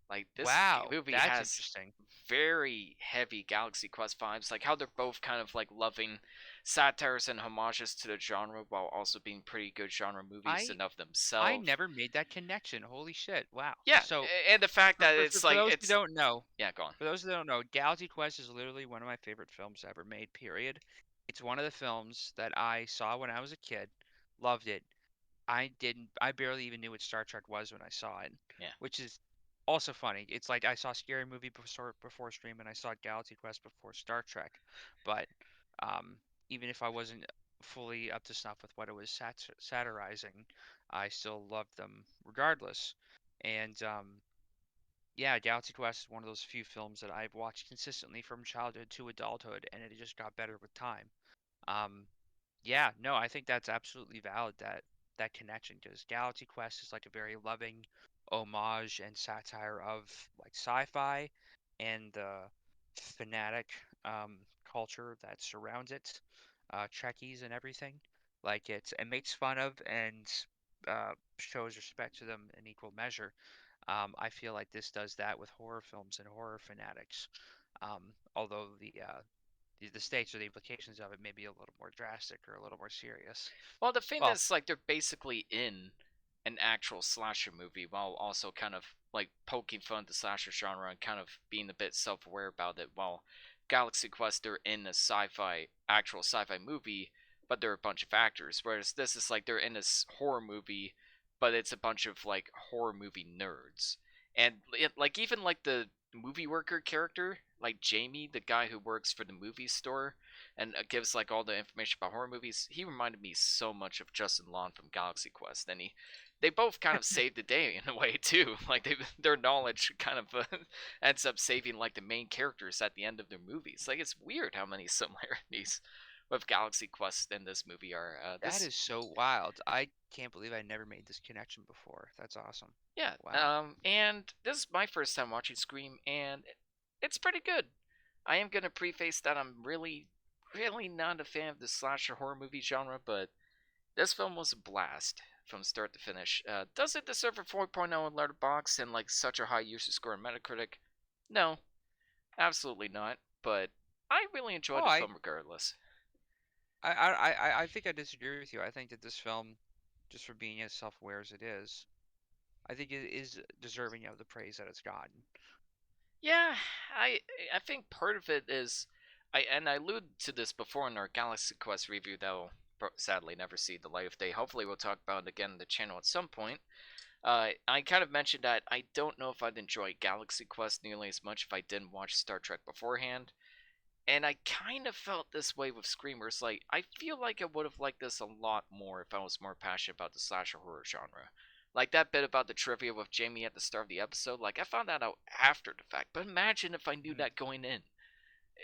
Like this Wow, movie that's has interesting. very heavy Galaxy Quest vibes, like how they're both kind of like loving satires and homages to the genre while also being pretty good genre movies I in of I themselves. never made that connection. Holy shit! Wow. Yeah, So and the fact For, that for, it's for for like those who it's don't know, yeah, go on. Galaxy Quest is literally one of my favorite films ever made, period. It's one of the films that I saw when I was a kid, loved it. I barely even knew what Star Trek was when I saw it, Yeah. which is also funny. It's like I saw Scary Movie before Stream and I saw Galaxy Quest before Star Trek. But um, even if I wasn't fully up to snuff with what it was satirizing, I still loved them regardless. And yeah, Galaxy Quest is one of those few films that I've watched consistently from childhood to adulthood, and it just got better with time. Um, yeah, no, I think that's absolutely valid that connection because Galaxy Quest is like a very loving homage and satire of like sci-fi and the fanatic culture that surrounds it, Trekkies and everything. Like it makes fun of and shows respect to them in equal measure. I feel like this does that with horror films and horror fanatics. Although the stakes or the implications of it may be a little more drastic or a little more serious. Well, the thing Well, is, like, they're basically in an actual slasher movie while also kind of like poking fun at the slasher genre and kind of being a bit self-aware about it. While Galaxy Quest, they're in a actual sci-fi movie, but they're a bunch of actors. Whereas this is like they're in this horror movie, but it's a bunch of like horror movie nerds. And like even like the movie worker character, like Jamie, the guy who works for the movie store, and gives like all the information about horror movies. He reminded me so much of Justin Long from Galaxy Quest, and they both kind of saved the day in a way too. Like their knowledge kind of ends up saving like the main characters at the end of their movies. Like it's weird how many similarities with Galaxy Quest in this movie are. that This is so wild. I can't believe I never made this connection before. That's awesome. Yeah, Wow. and this is my first time watching Scream, and it's pretty good. I am gonna preface that I'm really not a fan of the slasher horror movie genre, but this film was a blast from start to finish. Does it deserve a 4.0 on Letterboxd and like such a high user score on Metacritic? No, absolutely not. But I really Oh, enjoyed the film regardless. I think I disagree with you. I think that this film, just for being as self-aware as it is, I think it is deserving of the praise that it's gotten. Yeah, I I think part of it is, I alluded to this before in our Galaxy Quest review that will sadly never see the light of day. Hopefully, we'll talk about it again on the channel at some point. I kind of mentioned that I don't know if I'd enjoy Galaxy Quest nearly as much if I didn't watch Star Trek beforehand. And I kind of felt this way with Screamers. Like, I feel like I would have liked this a lot more if I was more passionate about the slasher horror genre. Like that bit about the trivia with Jamie at the start of the episode, like I found that out after the fact. But imagine if I knew Mhm. that going in.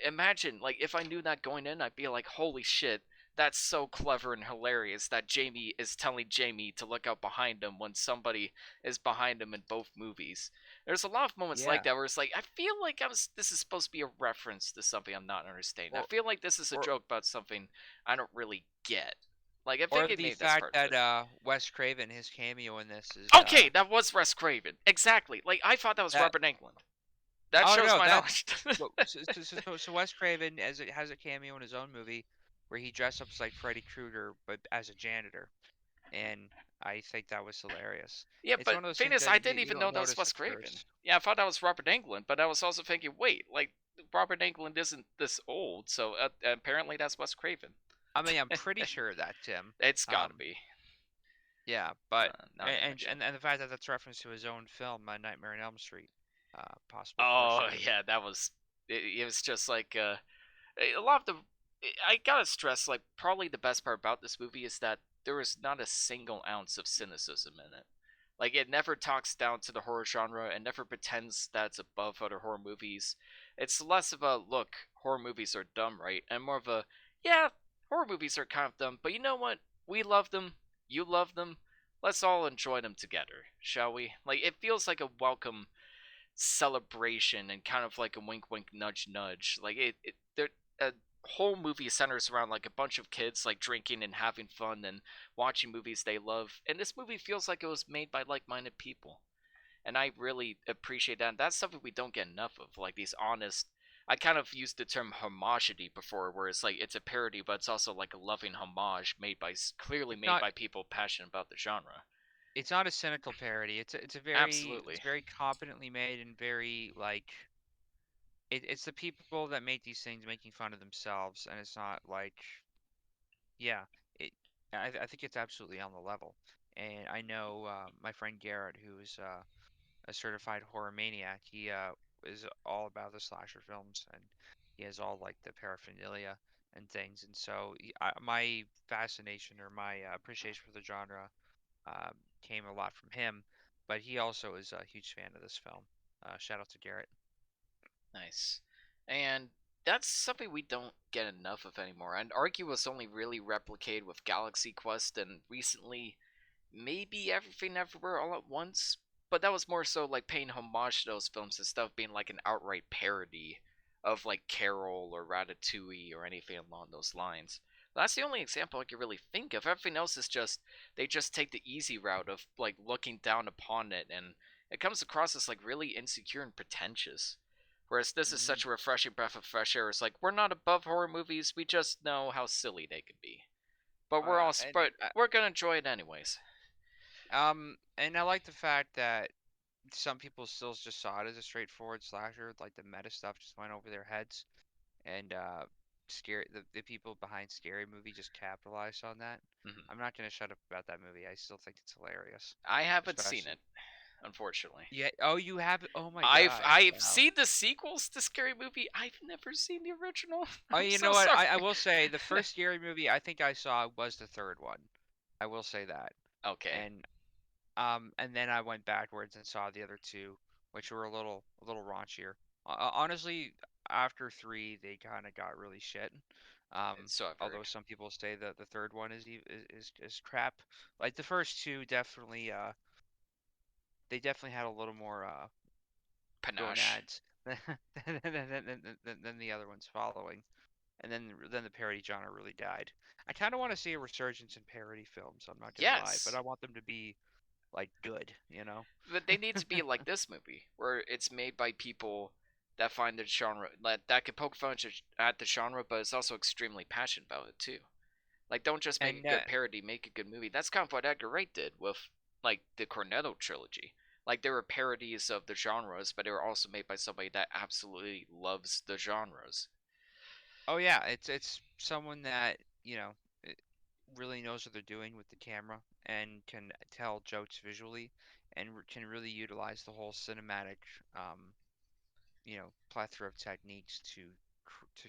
Imagine, like, if I knew that going in, I'd be like, holy shit, that's so clever and hilarious that Jamie is telling Jamie to look out behind him when somebody is behind him in both movies. There's a lot of moments like Yeah. that where it's like I feel like this is supposed to be a reference to something I'm not understanding. I Or feel like this is a or joke about something I don't really get. Like I or think it the maybe that's fact part of that it. Wes Craven, his cameo in this is Okay, that was Wes Craven. Exactly. Like I thought that was that Robert Englund. That oh shows no, my that knowledge. so Wes Craven as it has a cameo in his own movie where he dressed up as like Freddy Krueger but as a janitor, and I think that was hilarious. Yeah, It's but one of those thing things is, that I you, didn't you even don't know that was notice Wes at Craven. first. Yeah, I thought that was Robert Englund, but I was also thinking, wait, like Robert Englund isn't this old, so apparently that's Wes Craven. I mean, I'm pretty sure that Tim. It's gotta Um, be. yeah, but Now I imagine. and the fact that that's reference to his own film, Nightmare on Elm Street, possible Oh foreshadowing. yeah, that was. It was just like a lot of the. I gotta stress, like probably the best part about this movie is that there is not a single ounce of cynicism in it. Like it never talks down to the horror genre and never pretends that it's above other horror movies. It's less of a look, horror movies are dumb, right? And more of a yeah, horror movies are kind of dumb, but you know what? We love them, you love them. Let's all enjoy them together, shall we? Like it feels like a welcome celebration and kind of like a wink wink nudge nudge. Like there a whole movie centers around like a bunch of kids like drinking and having fun and watching movies they love. And this movie feels like it was made by like-minded people. And I really appreciate that. And that's something we don't get enough of. Like these honest I kind of used the term homagity before, where it's like it's a parody, but it's also like a loving homage made by clearly It's made not by people passionate about the genre. it's not a cynical parody. It's Absolutely. very competently made and very like it's the people that make these things making fun of themselves, and it's not like yeah, it. I think it's absolutely on the level. And I know my friend Garrett, who is a certified horror maniac. He is all about the slasher films, and he has all like the paraphernalia and things. And so my fascination or my appreciation for the genre uh, came a lot from him. But he also is a huge fan of this film. Shout out to Garrett. Nice. And that's something we don't get enough of anymore. And argue was only really replicated with Galaxy Quest and recently maybe Everything Everywhere All at Once. But that was more so like paying homage to those films instead of being like an outright parody of like Carol or Ratatouille or anything along those lines. That's the only example I can really think of. Everything else is just they just take the easy route of like looking down upon it, and it comes across as like really insecure and pretentious. Whereas this is Hmm. such a refreshing breath of fresh air. It's like we're not above horror movies, we just know how silly they can be. And But we're gonna enjoy it anyways. and I like the fact that some people still just saw it as a straightforward slasher, like the meta stuff just went over their heads. And scary the people behind Scary Movie just capitalized on that. Mhm. I'm not gonna shut up about that movie. I still think it's hilarious, I haven't seen especially. it, unfortunately. Yeah. Oh, you have. Oh my I've God. I've Wow. seen the sequels to Scary Movie. I've never seen the original. Oh, I'm you so know what? sorry. I will say the first Scary Movie I think I saw was the third one. I will say that. Okay. And then I went backwards and saw the other two, which were a little raunchier. Honestly, after three, they kind of got really shit. So I've Although heard. some people say that the third one is crap. Like the first two definitely they definitely had a little more Panache. gonads than the other ones following. And then the parody genre really died. I kind of want to see a resurgence in parody films. I'm not gonna lie, but Yes. I want them to be like good, you know? But they need to be like this movie, where it's made by people that find the genre that can poke fun at the genre, but it's also extremely passionate about it too. Like, don't just make a And good parody, make a good movie. That's kind of what Edgar Wright did with like the Cornetto trilogy. Like there were parodies of the genres, but they were also made by somebody that absolutely loves the genres. oh yeah, it's someone that it really knows what they're doing with the camera and can tell jokes visually and can really utilize the whole cinematic um, plethora of techniques to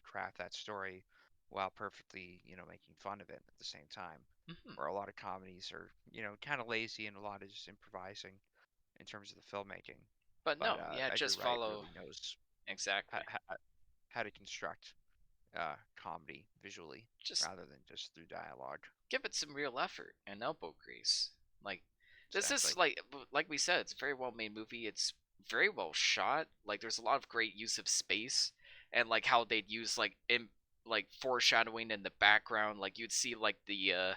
craft that story while perfectly, making fun of it at the same time. Hmm. Where a lot of comedies are, kind of lazy and a lot of just improvising in terms of the filmmaking. But But no, yeah, Edgar just Wright follow really knows how, exactly. how, how to construct. comedy visually Just rather than just through dialogue. give it some real effort and elbow grease. Like this is Exactly. like we said, it's a very well made movie. It's very well shot. Like there's a lot of great use of space and like how they'd use like foreshadowing in the background. Like you'd see like the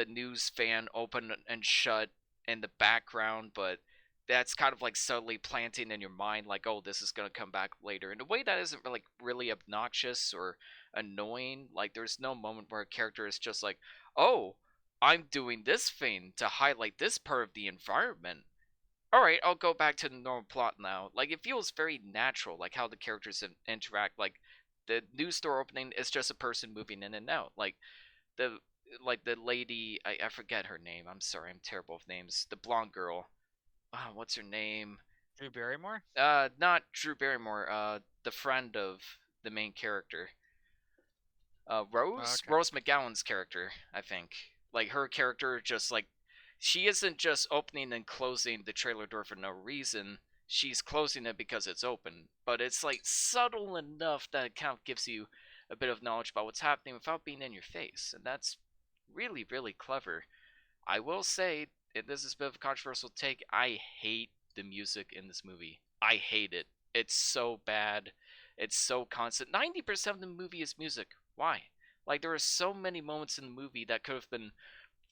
news fan open and shut in the background, but that's kind of like subtly planting in your mind like, oh, this is going to come back later in a way that isn't really obnoxious or annoying. Like there's no moment where a character is just like, oh, I'm doing this thing to highlight this part of the environment. All right, I'll go back to the normal plot now. Like it feels very natural, like how the characters interact. Like the news store opening is just a person moving in and out. The the lady, I forget her name. I'm sorry, I'm terrible with names. The blonde girl. What's her name? Drew Barrymore? Not Drew Barrymore. The friend of the main character. Oh, Rose. okay. Rose McGowan's character, I think. Like her character, just like she isn't just opening and closing the trailer door for no reason. She's closing it because it's open, but it's like subtle enough that it kind of gives you a bit of knowledge about what's happening without being in your face, and that's really, really clever. I will say, and this is a bit of a controversial take, I hate the music in this movie. I hate it. It's so bad. It's so constant. 90% of the movie is music. Why? Like, there are so many moments in the movie that could have been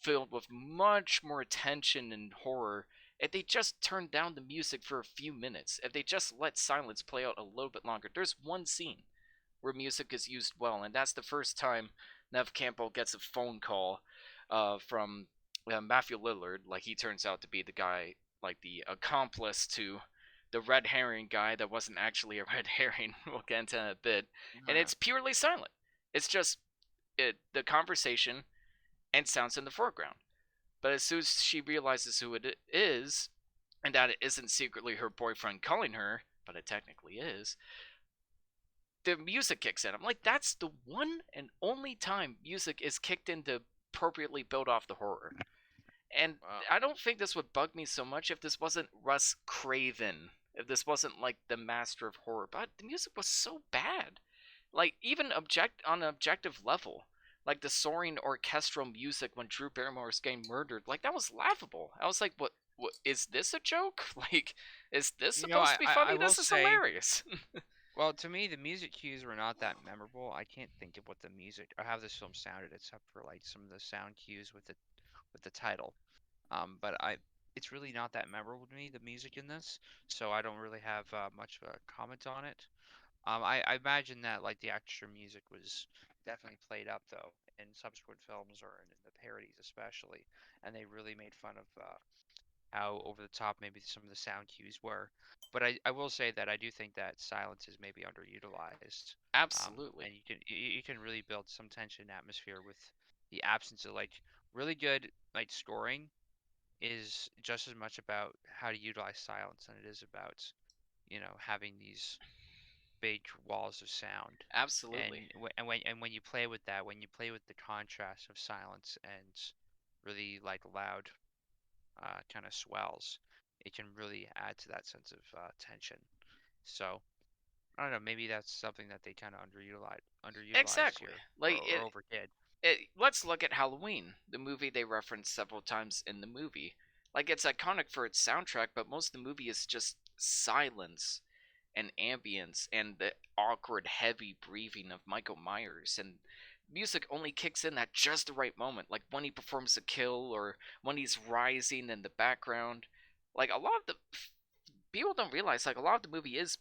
filled with much more tension and horror if they just turned down the music for a few minutes. If they just let silence play out a little bit longer. There's one scene where music is used well, and that's the first time Nev Campbell gets a phone call from Matthew Lillard. Like he turns out to be the guy, like the accomplice to the red herring guy that wasn't actually a red herring. We'll get into that in a bit, and Uh, it's purely silent. It's just the conversation and sounds in the foreground. But as soon as she realizes who it is, and that it isn't secretly her boyfriend calling her, but it technically is, the music kicks in. I'm like, that's the one and only time music is kicked in to appropriately build off the horror. And well, I don't think this would bug me so much if this wasn't Russ Craven, if this wasn't like the master of horror. But the music was so bad, like even on an objective level, like the soaring orchestral music when Drew Barrymore is getting murdered, like that was laughable. I was like, what? What is this a joke? Like, is this you know, supposed to be I funny? will This is say, hilarious. well, to me, the music cues were not that memorable. I can't think of what the music or how this film sounded, except for like some of the sound cues with the title. But it's really not that memorable to me, the music in this, so I don't really have much of a comment on it. I imagine that like the extra music was definitely played up though in subsequent films or in the parodies especially, and they really made fun of how over the top maybe some of the sound cues were. But I will say that I do think that silence is maybe underutilized, Absolutely. and you can really build some tension and atmosphere with the absence of like really good like scoring is just as much about how to utilize silence than it is about having these big walls of sound. Absolutely. And when you play with that, when you play with the contrast of silence and really like loud kind of swells, it can really add to that sense of tension. So I don't know, maybe that's something that they kind of underutilized Exactly. here Like or overdid. let's look at Halloween, the movie they reference several times in the movie. Like it's iconic for its soundtrack, but most of the movie is just silence and ambience and the awkward heavy breathing of Michael Myers, and music only kicks in at just the right moment, like when he performs a kill or when he's rising in the background. Like a lot of the people don't realize, like a lot of the movie is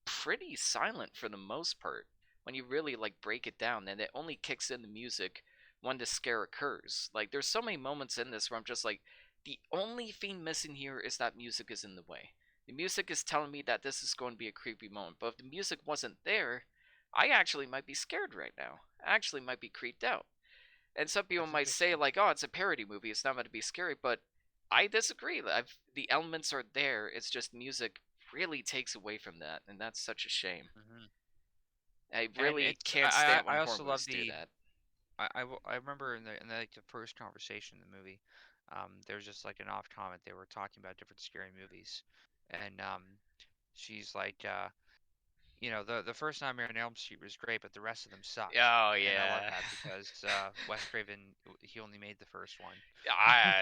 pretty silent for the most part when you really like break it down, and it only kicks in the music when the scare occurs. Like there's so many moments in this where I'm just like, the only thing missing here is that music is in the way. The music is telling me that this is going to be a creepy moment, but if the music wasn't there, I actually might be scared right now. I actually might be creeped out. And some people That's might say interesting. like, "Oh, it's a parody movie. It's not meant to be scary." But I disagree. The elements are there. It's just music really takes away from that, and that's such a shame. hmm I And really it's can't stand when I horror also love movies do that. I remember in the like the first conversation in the movie, there was just like an off comment. They were talking about different scary movies, and she's like, the first Nightmare on Elm Street was great, but the rest of them sucked. Oh And I love yeah. that because Wes Craven, he only made the first one.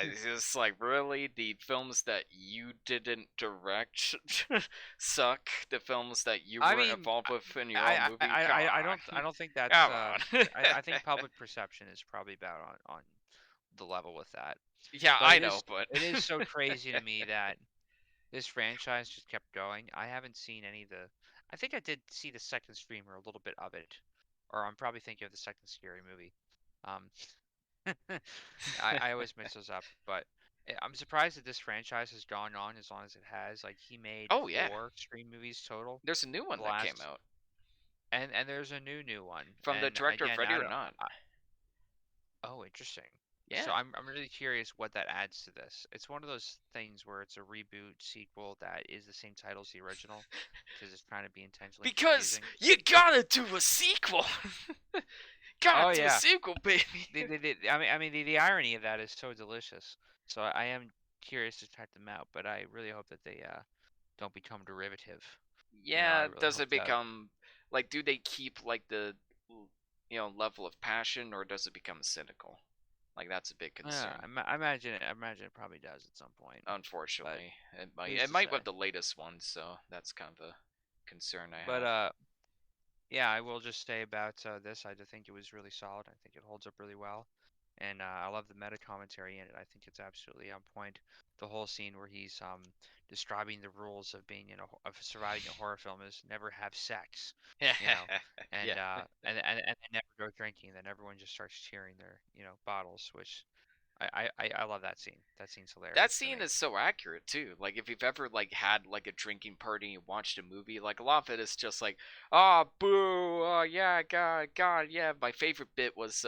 It's just like really the films that you didn't direct suck. The films that you I weren't mean, involved with in your own I movie. Come I on, don't think that's come on. I think public perception is probably about on the level with that. Yeah, But I know, but it is so crazy to me that this franchise just kept going. I haven't seen any of the. I think I did see the second stream or a little bit of it, or I'm probably thinking of the second scary movie. Um, I always mix those up, but I'm surprised that this franchise has gone on as long as it has. Like he made oh yeah, 4 Scream movies total there's a new for one the that came last, out and there's a new one. from the And director of again, Ready I or don't. Not. Oh, interesting. So Yeah, I'm really curious what that adds to this. It's one of those things where it's a reboot sequel that is the same title as the original, because it's trying to be intentionally because confusing. you gotta do a sequel. Gotta Oh do a yeah, sequel, baby. the irony of that is so delicious. So I am curious to check them out, but I really hope that they don't become derivative. I Yeah, really does hope it that. become like do they keep like the level of passion or does it become cynical? Like that's a big concern. I imagine it. I imagine it probably does at some point, but Unfortunately, it might who's it to might with say? the latest one, so that's kind of a concern I But have. yeah, I will just say about this. I do think it was really solid. I think it holds up really well, and I love the meta commentary in it. I think it's absolutely on point. The whole scene where he's describing the rules of being of surviving a horror film is never have sex, you know, Yeah. and never go drinking. Then everyone just starts cheering their bottles, which I love that scene. That scene's That hilarious to scene me. is so accurate too. Like if you've ever like had like a drinking party and you watched a movie, like a lot of it is just like, oh boo, oh yeah, God, yeah. My favorite bit was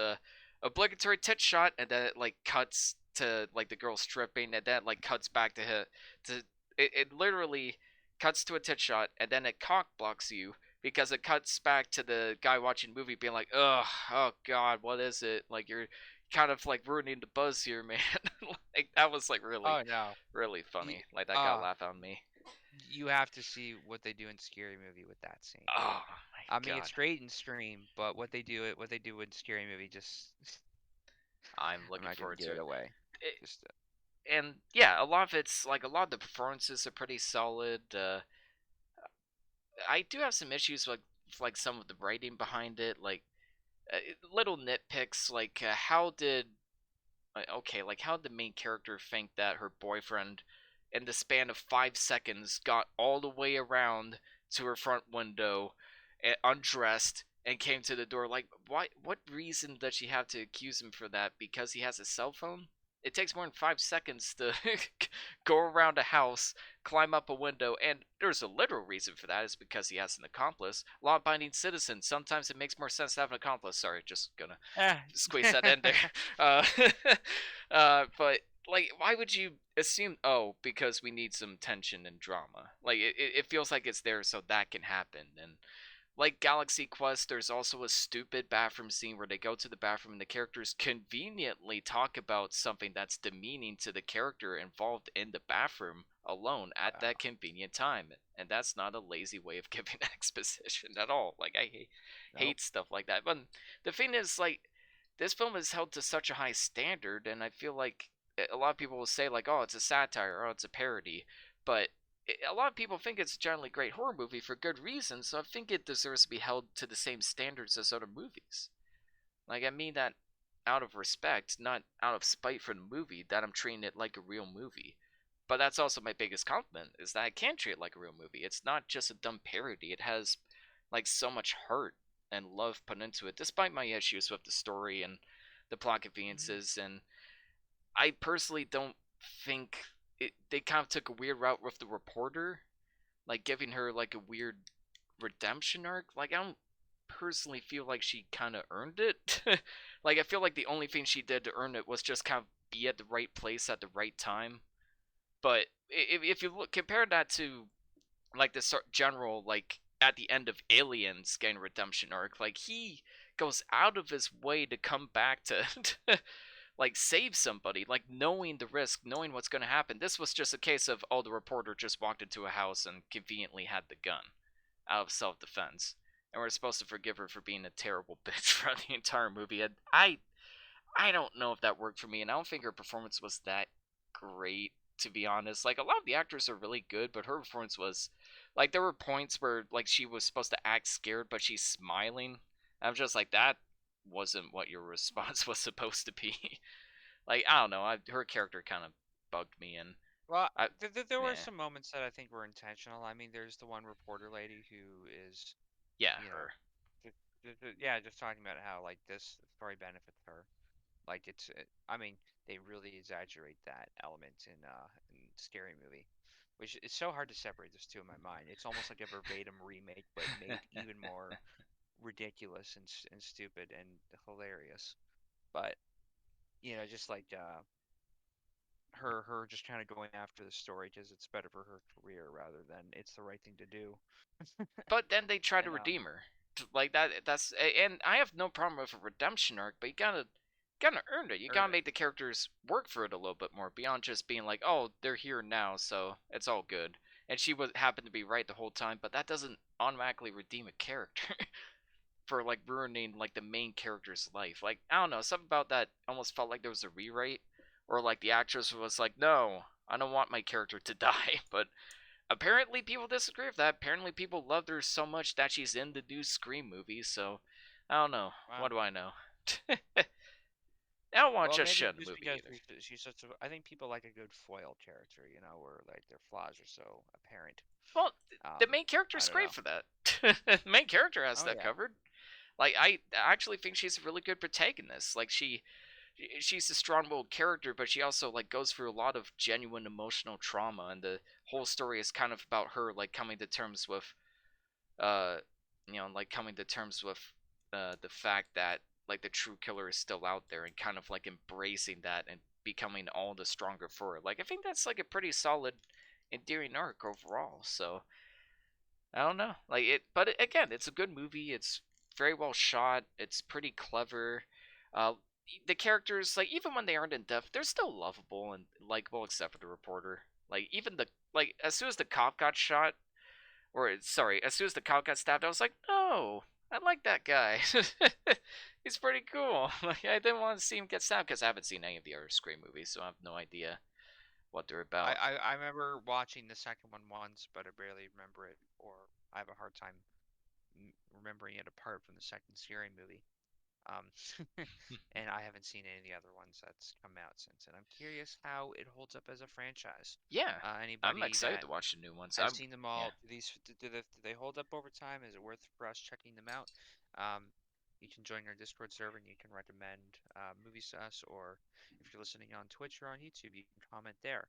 obligatory tit shot, and then it like cuts to like the girl stripping, and then it, like cuts back to her to it literally cuts to a tit shot, and then it cock blocks you because it cuts back to the guy watching the movie being like, ugh, oh God, what is it? Like you're kind of like ruining the buzz here, man. Like that was like really, Oh no. really You, funny. Like that got a uh, laugh on me. you have to see what they do in Scary Movie with that scene. Oh my I mean, God, it's great in Scream, but what they do in Scary Movie, just I'm I'm looking not gonna forward give to it it. away. it. Just And yeah, a lot of it's like a lot of the performances are pretty solid. I do have some issues with like some of the writing behind it, like uh, little nitpicks, like how did okay, like how did the main character think that her boyfriend, in the span of 5 seconds, got all the way around to her front window, undressed, and came to the door? Like, why? What reason does she have to accuse him for that? Because he has a cell phone? It takes more than 5 seconds to go around a house, climb up a window, and there's a literal reason for that. It's because he has an accomplice. Law-abiding citizen. Sometimes it makes more sense to have an accomplice. Sorry, just gonna eh. squeeze that in there. Uh, but like, why would you assume? Oh, because we need some tension and drama. Like, it feels like it's there so that can happen. And like Galaxy Quest, there's also a stupid bathroom scene where they go to the bathroom and the characters conveniently talk about something that's demeaning to the character involved in the bathroom alone at Wow. that convenient time. And that's not a lazy way of giving exposition at all. Like, I Nope. hate stuff like that. But the thing is, like, this film is held to such a high standard, and I feel like a lot of people will say, like, oh, it's a satire, or oh, it's a parody. But a lot of people think it's a generally great horror movie for good reason, so I think it deserves to be held to the same standards as other movies. Like, I mean that out of respect, not out of spite for the movie, that I'm treating it like a real movie. But that's also my biggest compliment, is that I can treat it like a real movie. It's not just a dumb parody. It has, like, so much heart and love put into it, despite my issues with the story and the plot Mhm. conveniences. And I personally don't think they kind of took a weird route with the reporter, like giving her like a weird redemption arc. Like I don't personally feel like she kind of earned it. Like I feel like the only thing she did to earn it was just kind of be at the right place at the right time. But if you look compare that to like the general like at the end of Aliens getting redemption arc, like he goes out of his way to come back to like save somebody, like knowing the risk, knowing what's going to happen. This was just a case of, oh, the reporter just walked into a house and conveniently had the gun. out of self-defense, and we're supposed to forgive her for being a terrible bitch throughout the entire movie. And I don't know if that worked for me, and I don't think her performance was that great, to be honest. Like, a lot of the actors are really good, but her performance was like, there were points where like she was supposed to act scared, but she's smiling. I'm just like, that wasn't what your response was supposed to be. Like, I don't know, her character kind of bugged me, and Well, I there were yeah, some moments that I think were intentional. I mean, there's the one reporter lady who is, yeah, you know, her. yeah, just talking about how like this story benefits her. Like I mean, they really exaggerate that element in Scary Movie, which it's so hard to separate those two in my mind. It's almost like a verbatim remake, but made even more ridiculous and stupid and hilarious. But just like her just kind of going after the story because it's better for her career rather than it's the right thing to do. But then they try to And redeem her. Like and I have no problem with a redemption arc, but you gotta earn it. You earn gotta it. make the characters work for it a little bit more beyond just being like, oh, they're here now, so it's all good. And she was happened to be right the whole time, but that doesn't automatically redeem a character for like ruining like the main character's life. Like, I don't know, something about that almost felt like there was a rewrite, or like the actress was like, no, I don't want my character to die. But apparently people disagree with that. Apparently people loved her so much that she's in the new Scream movie. So I don't know. Wow. What do I know? I don't want Well, to just maybe shit it's on the just movie because either. she's such a. I think people like a good foil character, where like their flaws are so apparent. Well, Um, the main character's I don't great know. for that. The main character has Oh that yeah. covered. Like, I actually think she's a really good protagonist. Like, she's a strong-willed character, but she also like goes through a lot of genuine emotional trauma, and the whole story is kind of about her like coming to terms with uh like coming to terms with the fact that like the true killer is still out there, and kind of like embracing that and becoming all the stronger for it. Like, I think that's like a pretty solid endearing arc overall. So I don't know, like but again, it's a good movie. It's very well shot. It's pretty clever. uh the characters, like, even when they aren't in depth, they're still lovable and likable, except for the reporter. Like, even the like as soon as the cop got shot, or sorry, as soon as the cop got stabbed, I was like, no, I like that guy. He's pretty cool. Like, I didn't want to see him get stabbed because I haven't seen any of the other Scream movies, so I have no idea what they're I, about. I I remember watching the second one once, but I barely remember it, or I have a hard time remembering it apart from the second Scary Movie. Um, and I haven't seen any of the other ones that's come out since, and I'm curious how it holds up as a franchise. Yeah, I'm Anybody excited that to watch the new ones. has I'm seen them Yeah. all, do they hold up over time? Is it worth for us checking them out? Um, you can join our Discord server and you can recommend movies to us, or if you're listening on Twitch or on YouTube, you can comment there.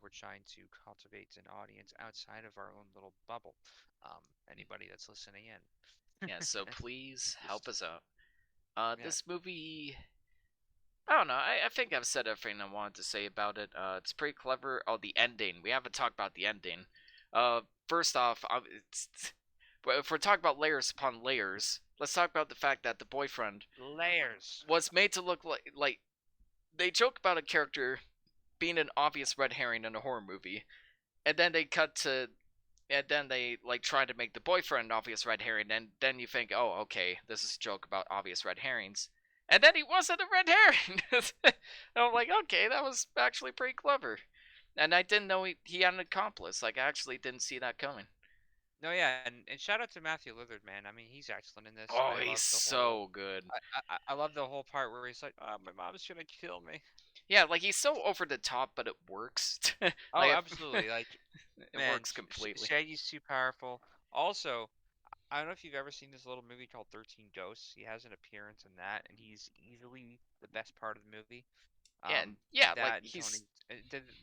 We're trying to cultivate an audience outside of our own little bubble. Anybody that's listening in, Yeah, so please help just us out. yeah, This movie, I don't know. I think I've said everything I wanted to say about it. It's pretty clever. Oh, the ending. We haven't talked about the ending. First off, but if we're talking about layers upon layers, let's talk about the fact that the boyfriend layers. was made to look like they joke about a character being an obvious red herring in a horror movie, and then they cut to and then they like try to make the boyfriend an obvious red herring, and then you think, oh, okay, this is a joke about obvious red herrings, and then he wasn't a red herring. And I'm like, okay, that was actually pretty clever, and I didn't know he had an accomplice. Like, I actually didn't see that coming. No, yeah, and shout out to Matthew Lillard, man. I mean, he's excellent in this. Oh, he's so good. I love the whole part where he's like, "Oh, my mom's gonna kill me." Yeah, like, he's so over the top, but it works. Oh, Like, absolutely. Like, it man, works completely. Shaggy's too powerful. Also, I don't know if you've ever seen this little movie called 13 Ghosts. He has an appearance in that, and he's easily the best part of the movie. Yeah, Um, and yeah, like, that and Tony, he's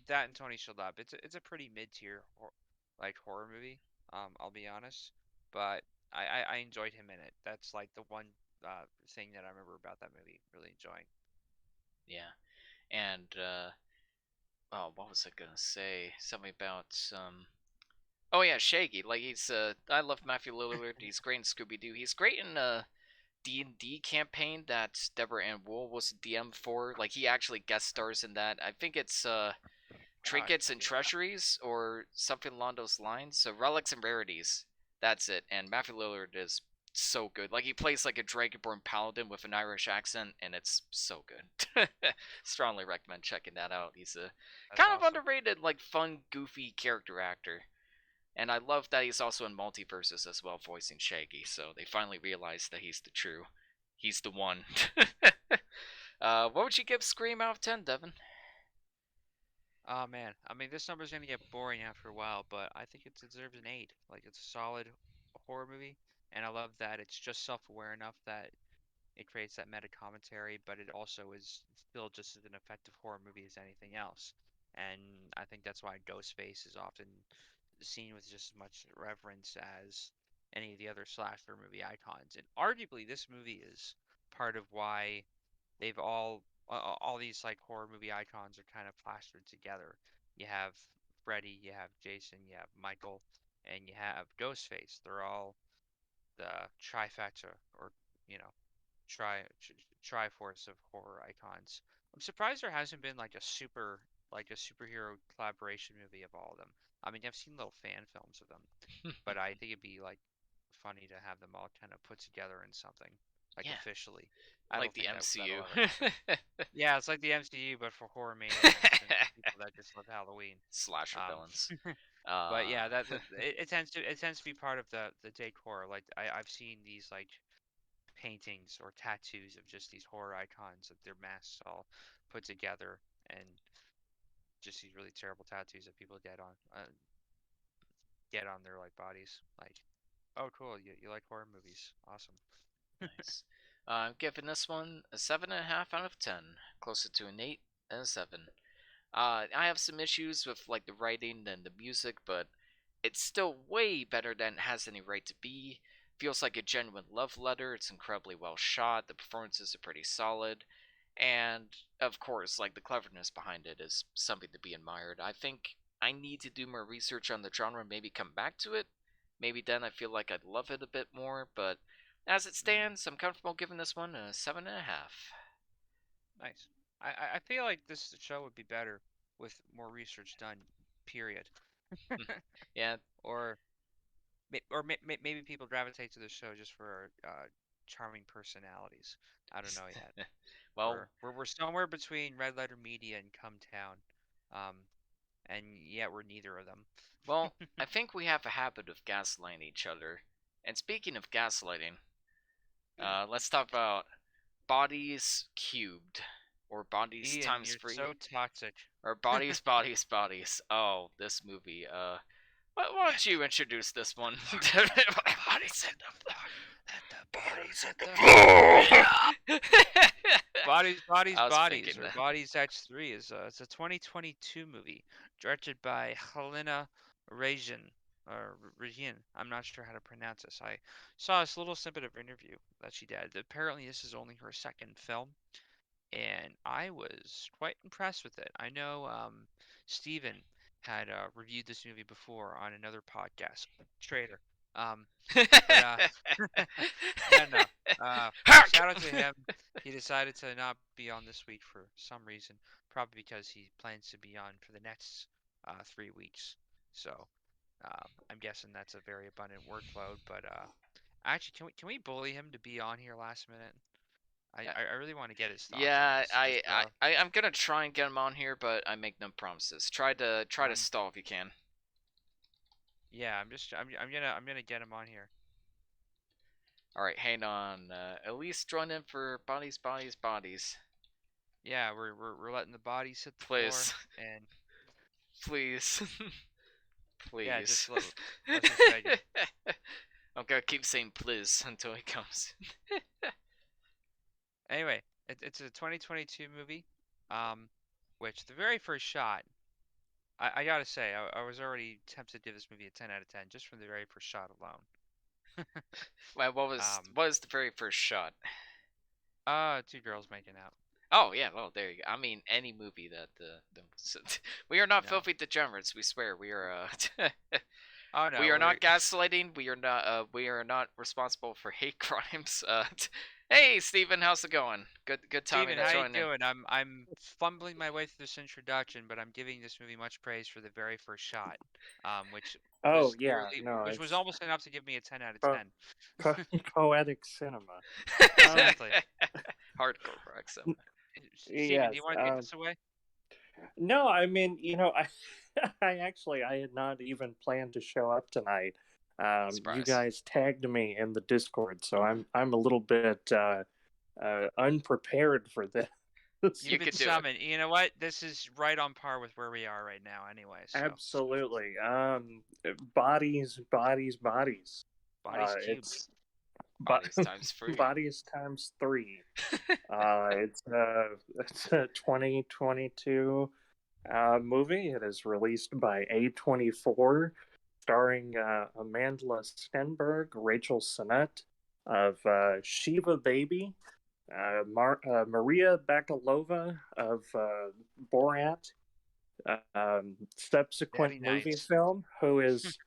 that and Tony Shalhoub. It's a pretty mid-tier like horror movie. I'll be honest, but I enjoyed him in it. That's like the one thing that I remember about that movie really enjoying. yeah, and oh, what was I gonna say? Something about oh yeah, Shaggy. Like, I love Matthew Lillard. He's great in Scooby Doo. He's great in D&D campaign that Deborah Ann Wool was DM for. Like, he actually guest stars in that. I think it's Wow, I Trinkets had no and idea. Treasuries or something along those lines. So, Relics and Rarities. That's it. And Matthew Lillard is so good. Like he plays like a Dragonborn paladin with an Irish accent, and it's so good. Strongly recommend checking that out. He's a That's kind of awesome. underrated, like fun, goofy character actor. And I love that he's also in Multiverses as well, voicing Shaggy. So they finally realized that he's the one. What would you give Scream out of 10, Devin? Oh man, I mean this number's gonna get boring after a while, but I think it deserves an 8. Like it's a solid horror movie, and I love that it's just self-aware enough that it creates that meta commentary, but it also is still just as an effective horror movie as anything else. And I think that's why Ghostface is often seen with just as much reverence as any of the other slasher movie icons. And arguably, this movie is part of why they've all these like horror movie icons are kind of plastered together. You have Freddy, you have Jason, you have Michael, and you have Ghostface. They're all the trifecta, or you know, tri triforce of horror icons. I'm surprised there hasn't been like a superhero collaboration movie of all of them. I mean, I've seen little fan films of them, but I think it'd be like funny to have them all kind of put together in something like Yeah, officially. I like don't the think MCU. that'll ever happen. Yeah, it's like the MCU but for horror maniacs and people that just love Halloween. Slasher Um, villains. but yeah, Uh, it tends to be part of the decor. Like I've seen these like paintings or tattoos of just these horror icons of their masks all put together, and just these really terrible tattoos that people get on their like bodies. Like, oh cool, you like horror movies? Awesome. nice. I'm giving this one a 7.5 out of 10, closer to an 8 and a 7. I have some issues with like the writing and the music, but it's still way better than it has any right to be. Feels like a genuine love letter. It's incredibly well shot. The performances are pretty solid, and of course, like the cleverness behind it is something to be admired. I think I need to do more research on the genre, maybe come back to it. Maybe then I feel like I'd love it a bit more, but as it Mm, stands, I'm comfortable giving this one a 7.5. nice. I feel like this show would be better with more research done. Period. Yeah. Or maybe people gravitate to the show just for charming personalities. I don't know yet. Well, We're somewhere between Red Letter Media and Come Town, um, and yet we're neither of them. Well, I think we have a habit of gaslighting each other. And speaking of gaslighting, let's talk about bodies cubed, or bodies Ian, times you're three, so toxic. or bodies, bodies, bodies. Oh, this movie. Why don't you introduce this one? Bodies in the Bodies at the floor. I was Bodies, thinking or that. Bodies X3 is it's a 2022 movie directed by Helena Regin, or Regin. I'm not sure how to pronounce this. I saw this little snippet of interview that she did. Apparently, this is only her second film, and I was quite impressed with it. I know Steven had reviewed this movie before on another podcast, Traitor. Um, but yeah, no. Uh, Hark! Shout out to him. He decided to not be on this week for some reason, probably because he plans to be on for the next 3 weeks. So I'm guessing that's a very abundant workload. But actually, can we bully him to be on here last minute? I really want to get his thoughts on Yeah, this. Just I'm gonna try and get him on here, but I make no promises. Try to I'm stall if you can. yeah, I'm gonna get him on here. All right, hang on. At least join in for bodies, bodies, bodies, Yeah, we're letting the bodies hit the floor, please, and please, yeah, please. let's just beg him. I'm gonna keep saying please until he comes. Anyway, it's a 2022 movie, um, which the very first shot, I gotta say, I was already tempted to give this movie a 10 out of 10 just from the very first shot alone. Well, what was Um, what was the very first shot? two girls making out. Oh yeah, well there you go. I mean, any movie that we are not No. filthy degenerates. We swear we are. Oh We no, are not gaslighting. We are not. We are not responsible for hate crimes. Hey, Steven, how's it going? Good timing Steven, to how you join in. doing? I'm fumbling my way through this introduction, but I'm giving this movie much praise for the very first shot, which Oh was yeah, literally no, which was it's almost enough to give me a 10 out of po- 10. poetic cinema. Um, Exactly. Hardcore Brexham. Steven, do yes. you want to take this away? No, I mean, I had not even planned to show up tonight. You Surprise. guys tagged me in the Discord, so I'm a little bit unprepared for this. You've You been could do it. summoned. You know what? This is right on par with where we are right now, anyway. So, Absolutely. Bodies, bodies, bodies. bodies cubed. It's Bodies times free. bodies times three. It's a 2022 movie. It is released by A24, starring Amanda Stenberg, Rachel Sennett of Shiva Baby, Maria Bakalova of Borat, Very subsequent movie nice. film, who is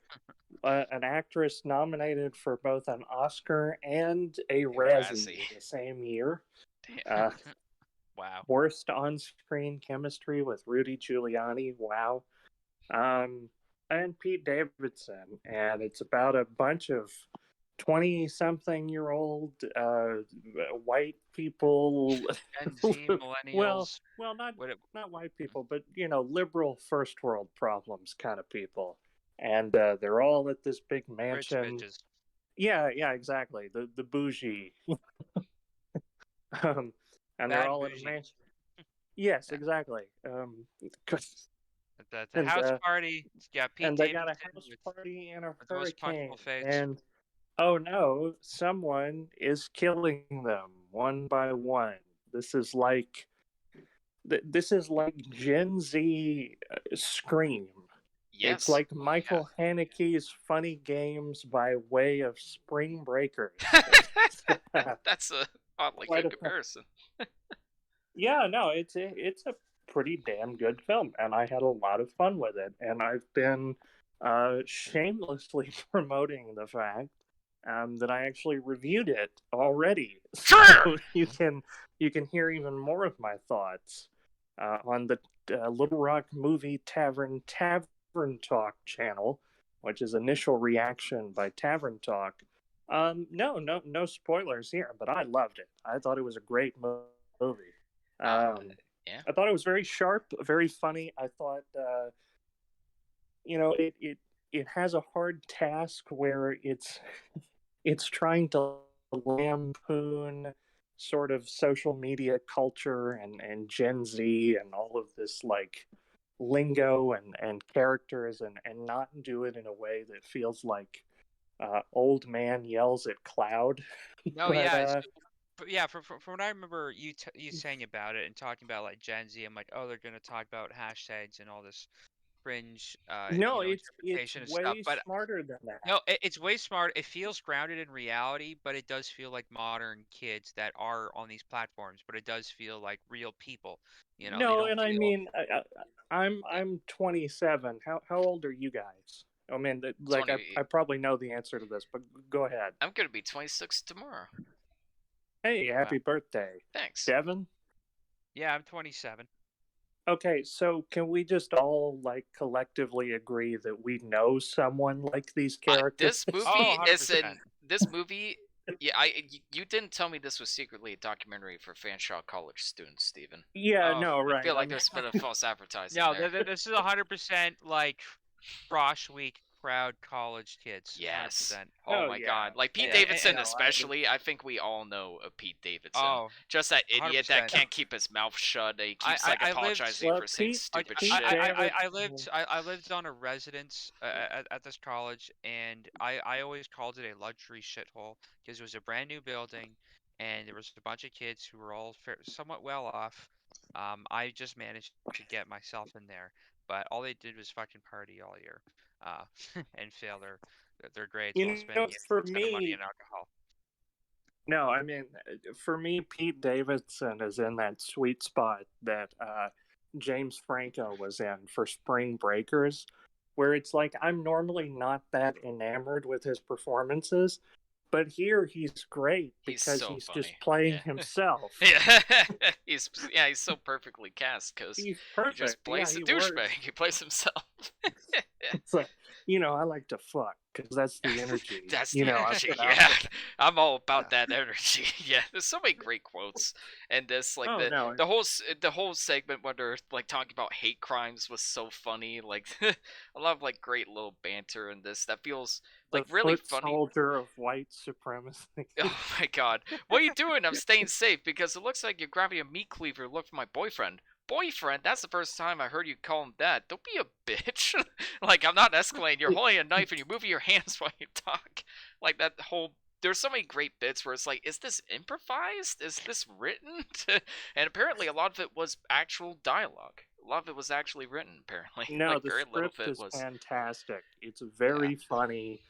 an actress nominated for both an Oscar and a A Razzie Razzie. in the same year. Damn. Wow. Worst on-screen chemistry with Rudy Giuliani. Wow. And Pete Davidson, and it's about a bunch of 20-something-year-old white people. Gen Z, well, millennials. well, not What? not white people, but liberal first world problems kind of people, and they're all at this big Rich mansion. bitches. Yeah, yeah, exactly. The bougie, um, and they're Bad all at a bougie. mansion. Yes, Yeah. exactly. The and house party. Yeah, Pete and they got a Davidson house with party and a the most hurricane, punchable face. and oh no, someone is killing them one by one. This is like this is like Gen Z Scream. It's Yes. like Michael Haneke's Funny Games by way of Spring Breakers. That's a oddly Quite good a comparison. Yeah, no, it's a pretty damn good film, and I had a lot of fun with it. And I've been shamelessly promoting the fact that I actually reviewed it already, Sure. so you can hear even more of my thoughts on the Little Rock Movie Tavern Talk channel, which is Initial Reaction by Tavern Talk. No spoilers here, but I loved it. I thought it was a great movie. Uh, Um, yeah. I thought it was very sharp, very funny. I thought, it has a hard task where it's trying to lampoon sort of social media culture and Gen Z and all of this like lingo and characters and not do it in a way that feels like old man yells at cloud. No, but yeah, yeah. From what I remember, you saying about it and talking about like Gen Z, I'm like, oh, they're gonna talk about hashtags and all this fringe, no, it's interpretation of stuff. way But smarter than that. no, it's way smart. It feels grounded in reality, but it does feel like modern kids that are on these platforms. But it does feel like real people. They No, don't and I feel. mean, I'm 27. How old are you guys? I mean, like Twenty. I probably know the answer to this, but go ahead. I'm gonna be 26 tomorrow. Hey, Wow. happy birthday, Thanks. Devin. Yeah, I'm 27. Okay, so can we just all like collectively agree that we know someone like these characters? This Oh, movie is 100%. in this movie. Yeah, you didn't tell me this was secretly a documentary for Fanshawe College students, Stephen. Yeah, Oh, no, I right. feel I like mean, there's been a false advertising no, there. this is 100% like Frosh Week crowd college kids. Yes. 100%. Oh oh my yeah. God. Like Pete And Davidson, No, I mean, especially. I think we all know a Pete Davidson. oh, Just that idiot that 100%. can't keep his mouth shut. He I, keeps I, like I lived apologizing well, for saying I, stupid Pete shit. Davidson. I lived on a residence at this college, and I always called it a luxury shithole because it was a brand new building, and there was a bunch of kids who were all somewhat well off. I just managed to get myself in there, but all they did was fucking party all year, uh, and fail their grades while spending For a ton of money me, on alcohol. no, I mean, for me, Pete Davidson is in that sweet spot that James Franco was in for Spring Breakers, where it's like I'm normally not that enamored with his performances, But here he's great He's because so he's funny. just playing Yeah. himself. Yeah, he's so perfectly cast because He's he perfect. just plays Yeah, the he works. douchebag. He plays himself. It's like, I like to fuck because that's the energy. That's You the know, I energy. put out Yeah, there. I'm all about Yeah. that energy. Yeah, there's so many great quotes, and this like Oh no, the whole segment where they're like talking about hate crimes was so funny. Like a lot of like great little banter in this that feels the like really foot funny. soldier of white supremacy. Oh my god. What are you doing? I'm staying safe because it looks like you're grabbing a meat cleaver. Look for my boyfriend. Boyfriend? That's the first time I heard you call him that. Don't be a bitch. Like, I'm not escalating. You're holding a knife and you're moving your hands while you talk. Like, that whole. There's so many great bits where it's like, is this improvised? Is this written? And apparently, a lot of it was actual dialogue. A lot of it was actually written, apparently. No, Like, the very little of script it is was. fantastic. It's Yeah. very funny.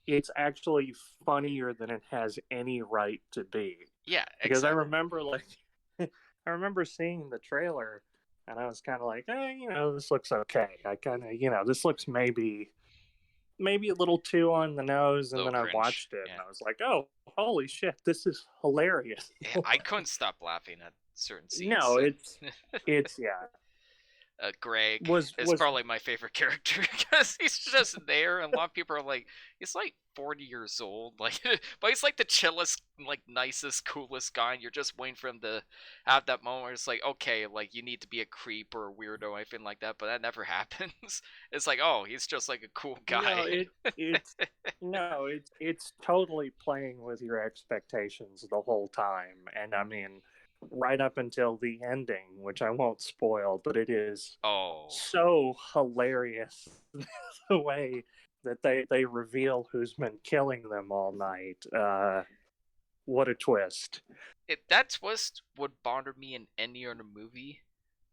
It's actually funnier than it has any right to be. Yeah, Because I exactly. remember I remember seeing the trailer and I was kind of like, this looks okay. I kind of, this looks maybe a little too on the nose, and Little then I cringe. watched it Yeah. and I was like, oh, holy shit, this is hilarious. Yeah, I couldn't stop laughing at certain scenes. No, and- it's yeah. Greg Was probably my favorite character because he's just there, and a lot of people are like, he's like 40 years old, like, but he's like the chillest, like nicest, coolest guy, and you're just waiting for him to have that moment where it's like, okay, like you need to be a creep or a weirdo or anything like that, but that never happens. It's like, oh, he's just like a cool guy. It's totally playing with your expectations the whole time, and I mean, right up until the ending, which I won't spoil, but it is Oh, so hilarious the way that they reveal who's been killing them all night. What a twist! that twist would bother me in any other movie,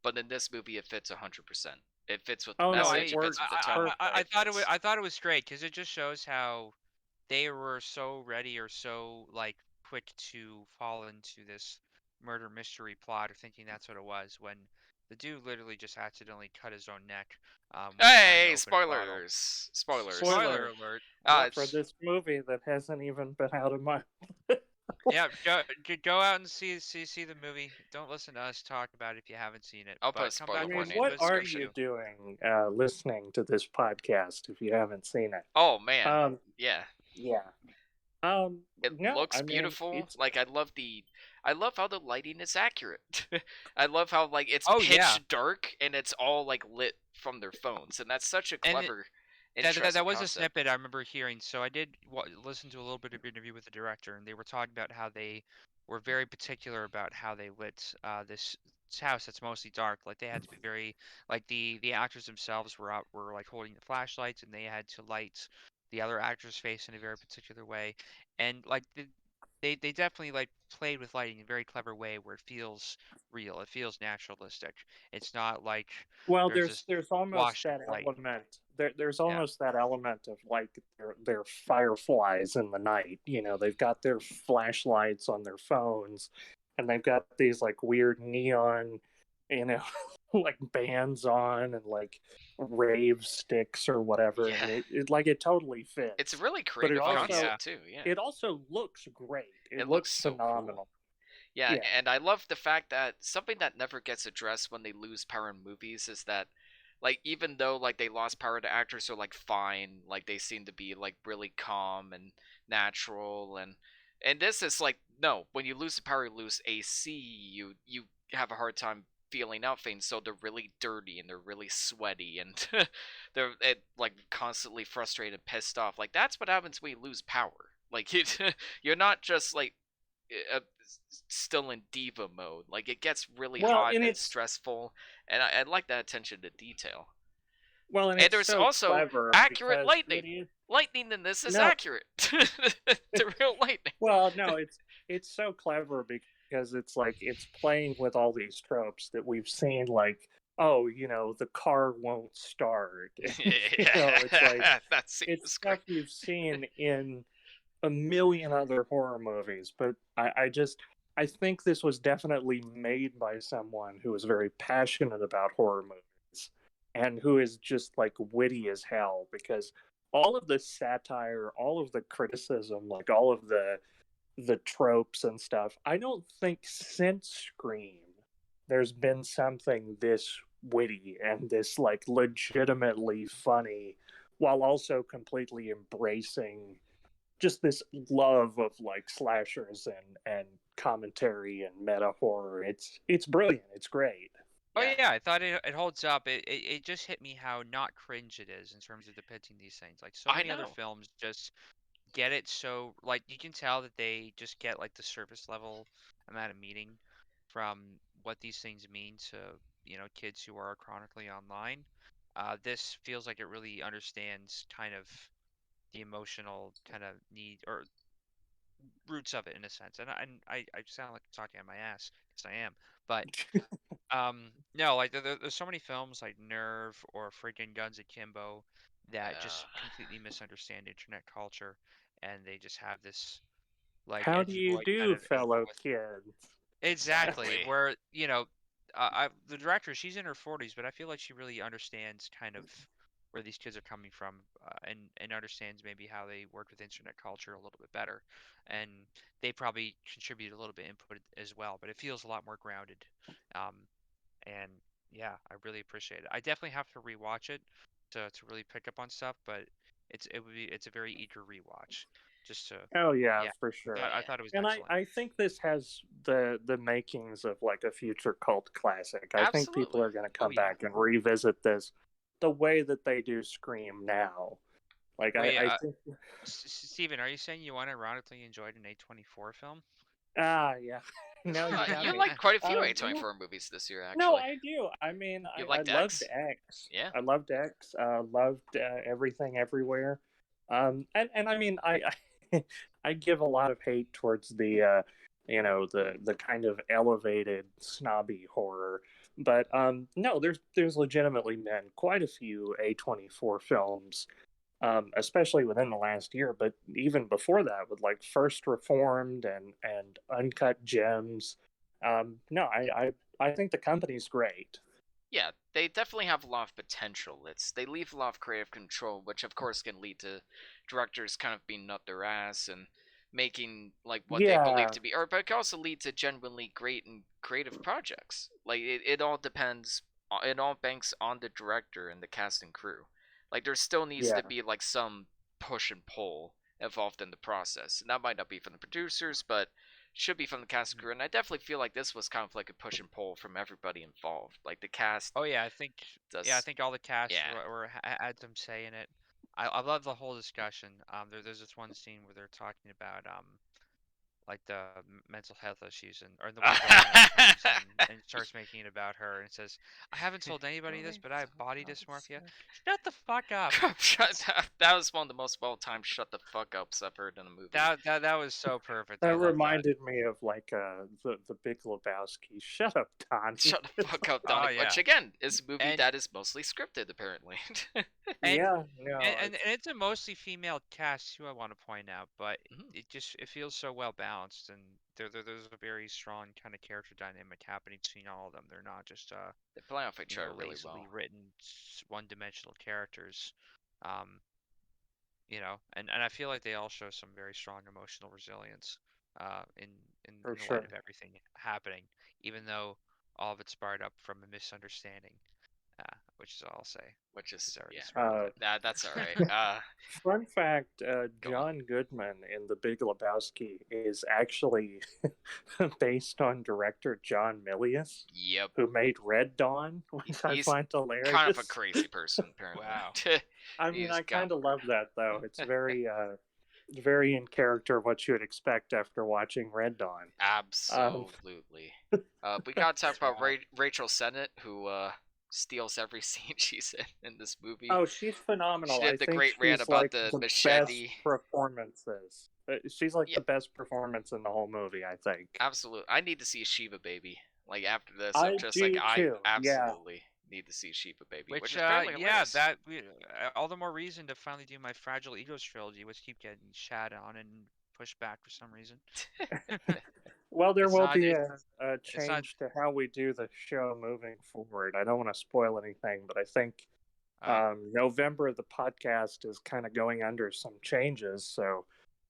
but in this movie, it fits 100%. It fits with the Oh, no, message. it It fits works with the tone. I it thought it fits- was I thought it was great because it just shows how they were so ready or so like quick to fall into this murder mystery plot or thinking that's what it was when the dude literally just accidentally cut his own neck. When trying to Hey, open a bottle. spoilers! Spoilers! Spoiler. alert! For It's- this movie that hasn't even been out of my. Yeah, go out and see the movie. Don't listen to us talk about it if you haven't seen it. I'll put a But come spoiler back and warning listen in to What the are description. you doing listening to this podcast if you haven't seen it? Oh man, Um, yeah. yeah. It No, looks I mean, beautiful. it's- Like I love how the lighting is accurate. I love how like it's Oh, pitch yeah. dark and it's all like lit from their phones, and that's such a And clever, That interesting was a concept. snippet I remember hearing. So I did listen to a little bit of interview with the director, and they were talking about how they were very particular about how they lit this house that's mostly dark. Like they had to be very like the actors themselves were like holding the flashlights, and they had to light the other actor's face in a very particular way, and like they definitely like played with lighting in a very clever way where it feels real, it feels naturalistic. It's not like Well, there's this there's almost wash of that light. element. There's Yeah. almost that element of like they're fireflies in the night. They've got their flashlights on their phones, and they've got these like weird neon, like bands on and like rave sticks or whatever. Yeah. And it totally fits. It's a really it creative also- concept too. Yeah. It also looks great. It It looks looks so cool. phenomenal. Yeah, Yeah. and I love the fact that something that never gets addressed when they lose power in movies is that, like, even though like they lost power, the actors are like fine, like they seem to be like really calm and natural, and this is like no, when you lose the power, you lose AC, you have a hard time feeling out things, so they're really dirty and they're really sweaty and like constantly frustrated, and pissed off. Like that's what happens when you lose power. Like you're not just like uh, still in diva mode. Like it gets really Well, hot and and it's- stressful, and I like that attention to detail. Well, And it's there's so also clever accurate because lightning. it is- Lightning in this is No. accurate to real lightning. Well, no, it's so clever because it's like it's playing with all these tropes that we've seen, like, oh, the car won't start. It's like that scene it's is stuff great. you've seen in a million other horror movies, but I think this was definitely made by someone who is very passionate about horror movies and who is just like witty as hell because all of the satire, all of the criticism, like all of the tropes and stuff. I don't think since Scream there's been something this witty and this like legitimately funny while also completely embracing just this love of like slashers and commentary and meta horror. It's brilliant. It's great. Oh Yeah. yeah, I thought it holds up. It just hit me how not cringe it is in terms of depicting these things. Like so I many other know. films just get it so like you can tell that they just get like the surface level amount of meaning from what these things mean to, kids who are chronically online. This feels like it really understands kind of the emotional kind of need or roots of it in a sense. And I sound like I'm talking on my ass because I am. But no, like there's so many films like Nerve or freaking Guns Akimbo that just completely misunderstand internet culture, and they just have this like How do you exploit kind do, of angle fellow with kids? exactly Exactly. where the director, she's in her 40s, but I feel like she really understands kind of where these kids are coming from, and understands maybe how they work with internet culture a little bit better, and they probably contribute a little bit input as well, but it feels a lot more grounded. Um, and yeah, I really appreciate it. I definitely have to rewatch it to really pick up on stuff, but it's a very eager rewatch. Just to Oh yeah, yeah, for I thought sure. I thought it was And excellent. I think this has the makings of like a future cult classic. I think people Absolutely. are going to Oh come yeah. back and revisit this the way that they do Scream now. Like Wait, I think Steven, are you saying you unironically enjoyed an A24 film? yeah. No, you got You me. like quite a few No, A24 movies this year, no, actually. I do. I mean, You I liked loved X? X. Yeah. I loved X. Loved everything everywhere. And I mean, I I give a lot of hate towards the the kind of elevated snobby horror, but no, there's legitimately been quite a few A24 films, especially within the last year, but even before that, with like First Reformed and Uncut Gems. No, I think the company's great. Yeah, they definitely have a lot of potential. They leave a lot of creative control, which of course can lead to directors kind of being up their ass and making like what they believe Yeah, to be, or but it can also lead to genuinely great and creative projects. Like it all depends. It all banks on the director and the cast and crew. Like there still needs yeah, to be like some push and pull involved in the process, and that might not be from the producers, but should be from the cast and crew. And I definitely feel like this was kind of like a push and pull from everybody involved. Like the cast Oh yeah, I does, think all the cast yeah. had some say in it. I love the whole discussion. There's this one scene where they're talking about like the mental health issues and or the one girl kind of comes in and starts making it about her and says, "I haven't told anybody this, but I have body dysmorphia." Shut the fuck up. That was one of the most well-timed "shut the fuck ups" I've heard in a movie. That was so perfect. I that love that. reminded me of like the Big Lebowski. Shut up, Donnie. Shut the fuck up, Oh Donnie. Which yeah. again is a movie And that is mostly scripted, apparently. and Yeah, no, and it's a mostly female cast too, I want to point out, but Mhm. it feels so well balanced, and there's a very strong kind of character dynamic happening between all of them. They're not just They play off each other really lazily well. written one-dimensional characters. Um, and I feel like they all show some very strong emotional resilience in for in the light sure. of everything happening, even though all of it sparred up from a misunderstanding, which is all I'll say Which because is I already yeah. spoiled it. That's all right. Fun fact: Go on. John Goodman in The Big Lebowski is actually based on director John Milius, Yep. who made Red Dawn, which I He's find kind of a hilarious. crazy person, apparently. Wow. I mean, He's I gone. kind of love that though. It's very in character what you would expect after watching Red Dawn. Um, Absolutely. We gotta talk about Wow. Rachel Sennett, who steals every scene she's in this movie. oh, she's She phenomenal. I did the think great rant she's about like the the best machete. performances. She's like Yeah, the best performance in the whole movie, I think. absolutely. I need to see Shiva Baby. Like after this, I'm I just like do I too. Yeah, absolutely need to see Shiva Baby, which Which, is apparently yeah, hilarious. that all the more reason to finally do my Fragile Egos trilogy, which keep getting shat on and pushed back for some reason. well, there It's will not, be it's, a it's not. change to how we do the show moving forward. I don't want to spoil anything, but I think November, the podcast is kind of going under some changes, so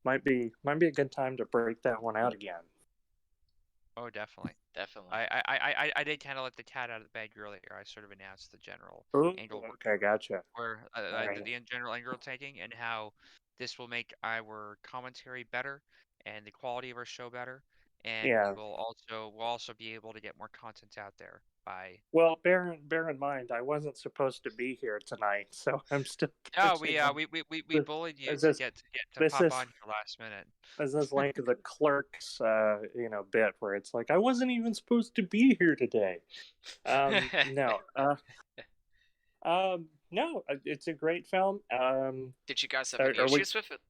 might be a good time to break that one out again. Oh, definitely. Definitely. I did kind of let the cat out of the bag earlier. I sort of announced the general Ooh, angle okay, gotcha. where Alright. the general angle taking, and how this will make our commentary better and the quality of our show better, and Yeah. we'll also be able to get more content out there by. Well, bear in mind, I wasn't supposed to be here tonight, so I'm still No, catching up. we bullied you Is to this get to this pop is on here last minute. is this like the clerks, bit where it's like I wasn't even supposed to be here today. No, no, it's a great film. Did you guys have Are, any are we? issues with it?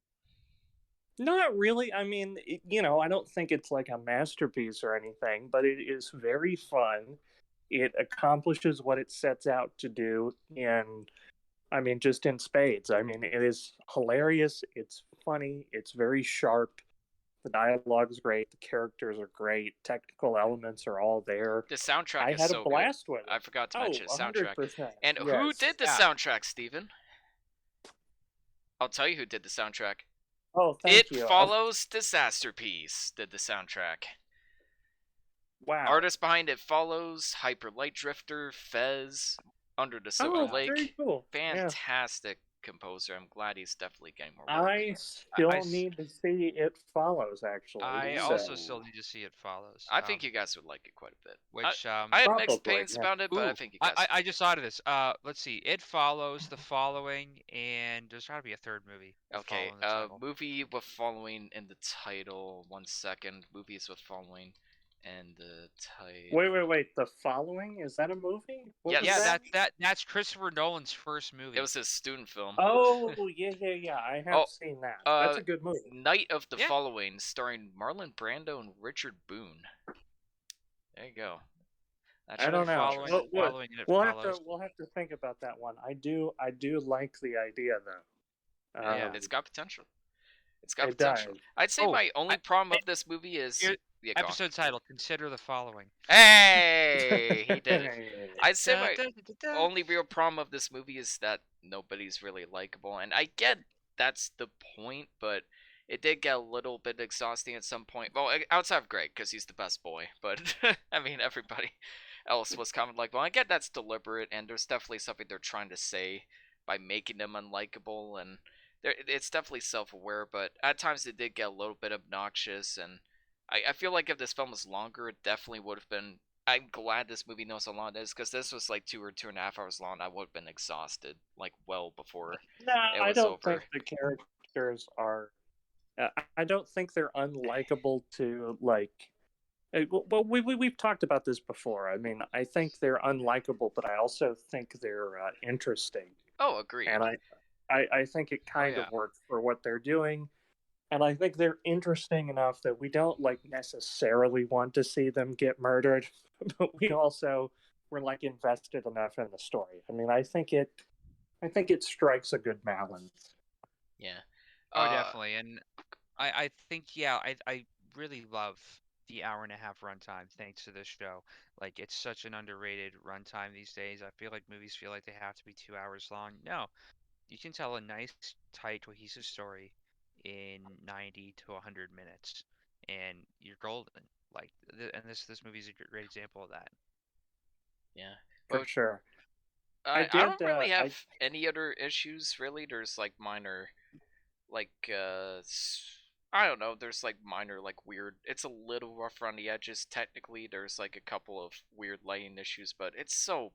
Not really. I mean, I don't think it's like a masterpiece or anything, but it is very fun. It accomplishes what it sets out to do I mean, just in spades. I mean, it is hilarious. It's funny. It's very sharp. The dialogue's great. The characters are great. Technical elements are all there. The soundtrack I is had a so good. blast with it. I forgot to Oh, mention soundtrack. 100%. And who Yes. did the Yeah. soundtrack, Steven? I'll tell you who did the soundtrack. Oh, thank It you. Follows Disasterpiece did the soundtrack. Wow. Artist behind It Follows, Hyper Light Drifter, Fez, Under the Silver Oh, very Lake. cool. Yeah. Fantastic composer. I'm glad he's definitely getting more work. I still need to see It Follows, actually. I so. also still need to see It Follows. I think you guys would like it quite a bit. Which I have mixed Probably, opinions yeah. about it, but I Ooh, think you guys. I just thought of this. Let's see. It Follows, The Following, and there's got to be a third movie. with Okay, Follow in the title. movie with following in the title. 1 second. Movies with following and the title. Wait. The Following? Is that a movie? What Yes. was Yeah, that? that's Christopher Nolan's first movie. It was his student film. Oh, yeah. I have Oh, seen that. That's a good movie. Night of the Yeah. Following, starring Marlon Brando and Richard Boone. There you go. I don't know. Following and It We'll Follows. have to think about that one. I do like the idea though. Yeah, it's got potential. It's got It potential. does. I'd say my only problem of this movie is Here- yeah, go on. Episode title: Consider the Following. Hey, he did it. I'd say my Dun, dun, dun, dun. only real problem of this movie is that nobody's really likable, and I get that's the point, but it did get a little bit exhausting at some point. Well, outside of Greg, because he's the best boy, but I mean everybody else was kind of like, well, I get that's deliberate, and there's definitely something they're trying to say by making them unlikable, and it's definitely self-aware, but at times it did get a little bit obnoxious, and I feel like if this film was longer, it definitely would have been. I'm glad this movie knows how long it is, because this was like 2 or 2.5 hours long. I would have been exhausted, like well before. No, it I was don't over. think the characters are. I don't think they're unlikable to like. Well, we've talked about this before. I mean, I think they're unlikable, but I also think they're interesting. Oh, agreed. And I think it kind of works for what they're doing. And I think they're interesting enough that we don't like necessarily want to see them get murdered, but we're like invested enough in the story. I mean, I think it strikes a good balance. Yeah. Oh, definitely. And I think I really love the hour and a half runtime thanks to this show. Like, it's such an underrated runtime these days. I feel like movies feel like they have to be 2 hours long. No, you can tell a nice, tight, cohesive story in 90 to 100 minutes, and you're golden. Like, and this movie is a great example of that. Yeah. For sure. I don't really have any other issues, really. There's like minor, like I don't know. There's like minor, like weird. It's a little rough around the edges. Technically, there's like a couple of weird lighting issues, but it's so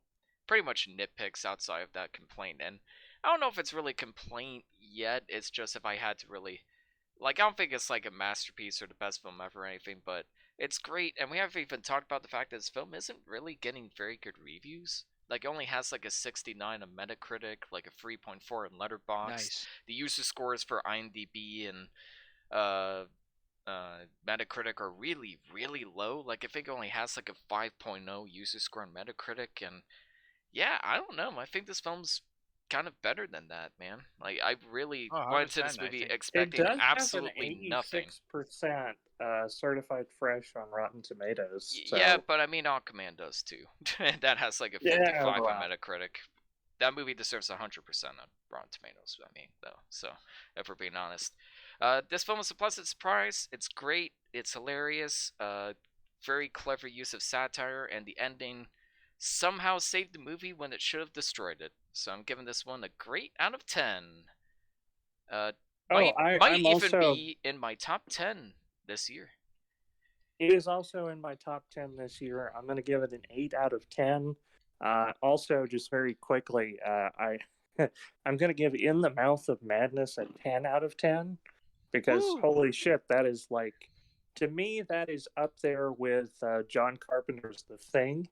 pretty much nitpicks outside of that complaint. And I don't know if it's really complaint yet. It's just if I had to really, like, I don't think it's like a masterpiece or the best film ever or anything, but it's great. And we haven't even talked about the fact that this film isn't really getting very good reviews. Like, it only has like a 69 on Metacritic, like a 3.4 in Letterboxd. Nice. The user scores for IMDb and Metacritic are really, really low. Like, I think it only has like a 5.0 user score on Metacritic, and yeah, I don't know. I think this film's kind of better than that, man. Like, I really went into this movie expecting absolutely nothing. 86% certified fresh on Rotten Tomatoes. So. Yeah, but I mean, Aquaman does too. That has like a 55 on Metacritic. that movie deserves 100% on Rotten Tomatoes. I mean, though. So, if we're being honest, this film was a pleasant surprise. It's great. It's hilarious. Very clever use of satire, and the ending somehow saved the movie when it should have destroyed it. So I'm giving this one a great out of 10. Uh, Oh, might I'm even also. be in my top 10 this year. It is also in my top 10 this year. I'm going to give it an 8 out of 10. Also, just very quickly, I'm going to give In the Mouth of Madness a 10 out of 10 because Woo! holy shit, that is like, to me, that is up there with John Carpenter's The Thing.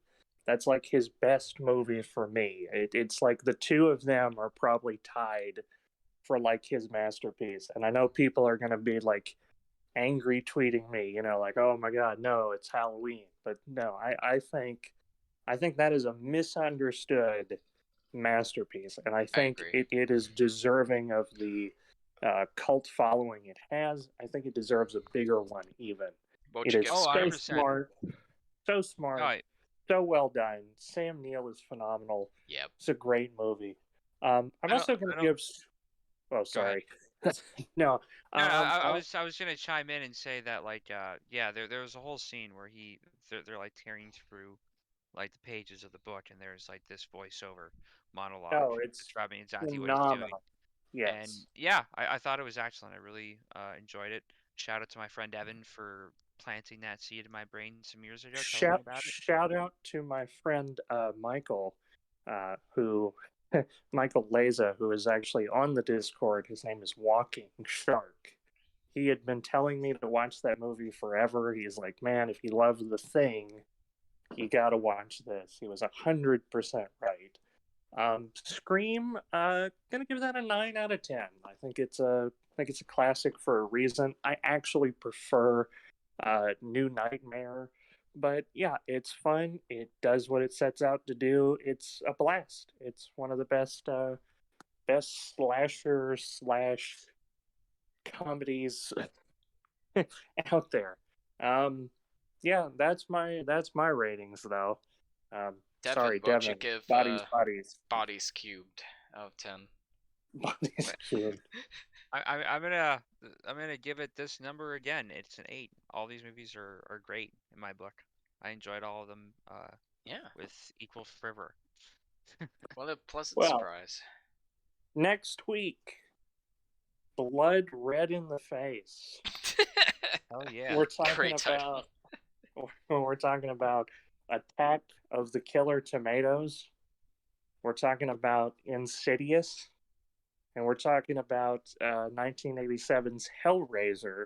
That's like his best movie for me. It's like the two of them are probably tied for like his masterpiece. And I know people are going to be like, angry tweeting me, like, oh my god, no, it's Halloween. But no, I think that is a misunderstood masterpiece, and I think agree. it is deserving of the cult following it has. I think it deserves a bigger one even. What'd It you is give? Oh, so 100%. smart, so smart, Right. so well done. Sam Neill is phenomenal. Yep. It's a great movie. I'm also going to give. Oh, sorry. No, No, I I'll- was gonna chime in and say that like yeah, there was a whole scene where they're like tearing through like the pages of the book, and there's like this voiceover monologue no, it's describing exactly what he's doing. phenomenal. And Yes. yeah, I thought it was excellent. I really enjoyed it. Shout out to my friend Evan for planting that seed in my brain some years ago, telling me about it. Shout out to my friend Michael, who Michael Leza, who is actually on the Discord. His name is Walking Shark. He had been telling me to watch that movie forever. He's like, man, if you love The Thing, you gotta watch this. He was 100% right. Scream, gonna give that a 9 out of 10. I think it's a classic for a reason. I actually prefer New Nightmare, but yeah, it's fun. It does what it sets out to do. It's a blast. It's one of the best slasher slash comedies out there. Yeah, that's my ratings though. Devin, Sorry, what'd you Devin. give Bodies Cubed out of 10? cubed. I'm gonna give it this number again. It's an 8. All these movies are great in my book. I enjoyed all of them Yeah. with equal fervor. What a pleasant Well, surprise. Next week, Blood Red in the Face. Oh yeah. We're talking Great title. about Attack of the Killer Tomatoes. We're talking about Insidious, and we're talking about 1987's Hellraiser,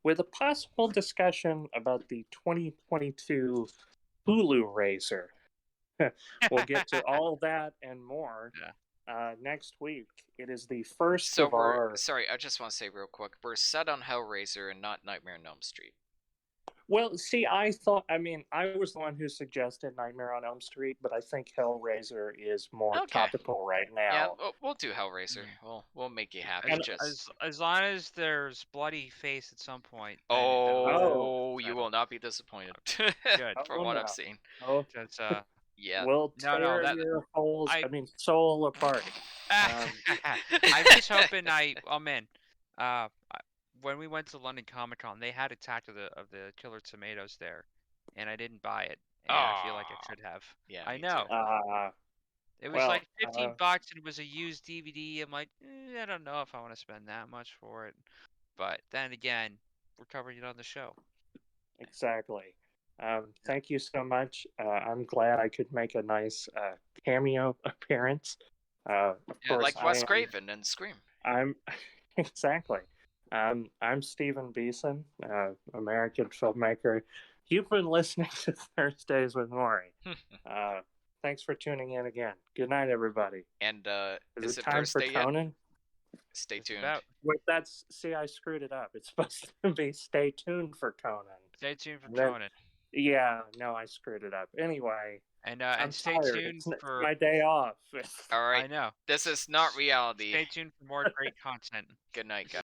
with a possible discussion about the 2022 Hulu Raiser. We'll get to all that and more next week. It is the first So of our. sorry, I just want to say real quick, we're set on Hellraiser and not Nightmare on Elm Street. Well, see, I was the one who suggested Nightmare on Elm Street, but I think Hellraiser is more topical right now. Yeah, we'll do Hellraiser. We'll make you happy. As long as there's bloody face at some point. Oh, you will not be disappointed. Good. From what I've seen. Oh, Just yeah. We'll tear your soul apart. I'm just hoping when we went to London Comic Con, they had Attack of the Killer Tomatoes there, and I didn't buy it, and I feel like I should have. Yeah, I know. It was like $15, and it was a used DVD. I'm like, I don't know if I want to spend that much for it, but then again, we're covering it on the show. Exactly. Thank you so much. I'm glad I could make a nice cameo appearance. Of course, like Wes Craven and Scream. Exactly. I'm Stephen Beason, American filmmaker. You've been listening to Thursdays with Moire. Thanks for tuning in again. Good night, everybody. And is it time for Conan? Yet? Stay tuned. Wait, I screwed it up. It's supposed to be stay tuned for Conan. Stay tuned for Conan. Yeah, no, I screwed it up. Anyway. And stay tuned for my day off. All right. I know. This is not reality. Stay tuned for more great content. Good night, guys.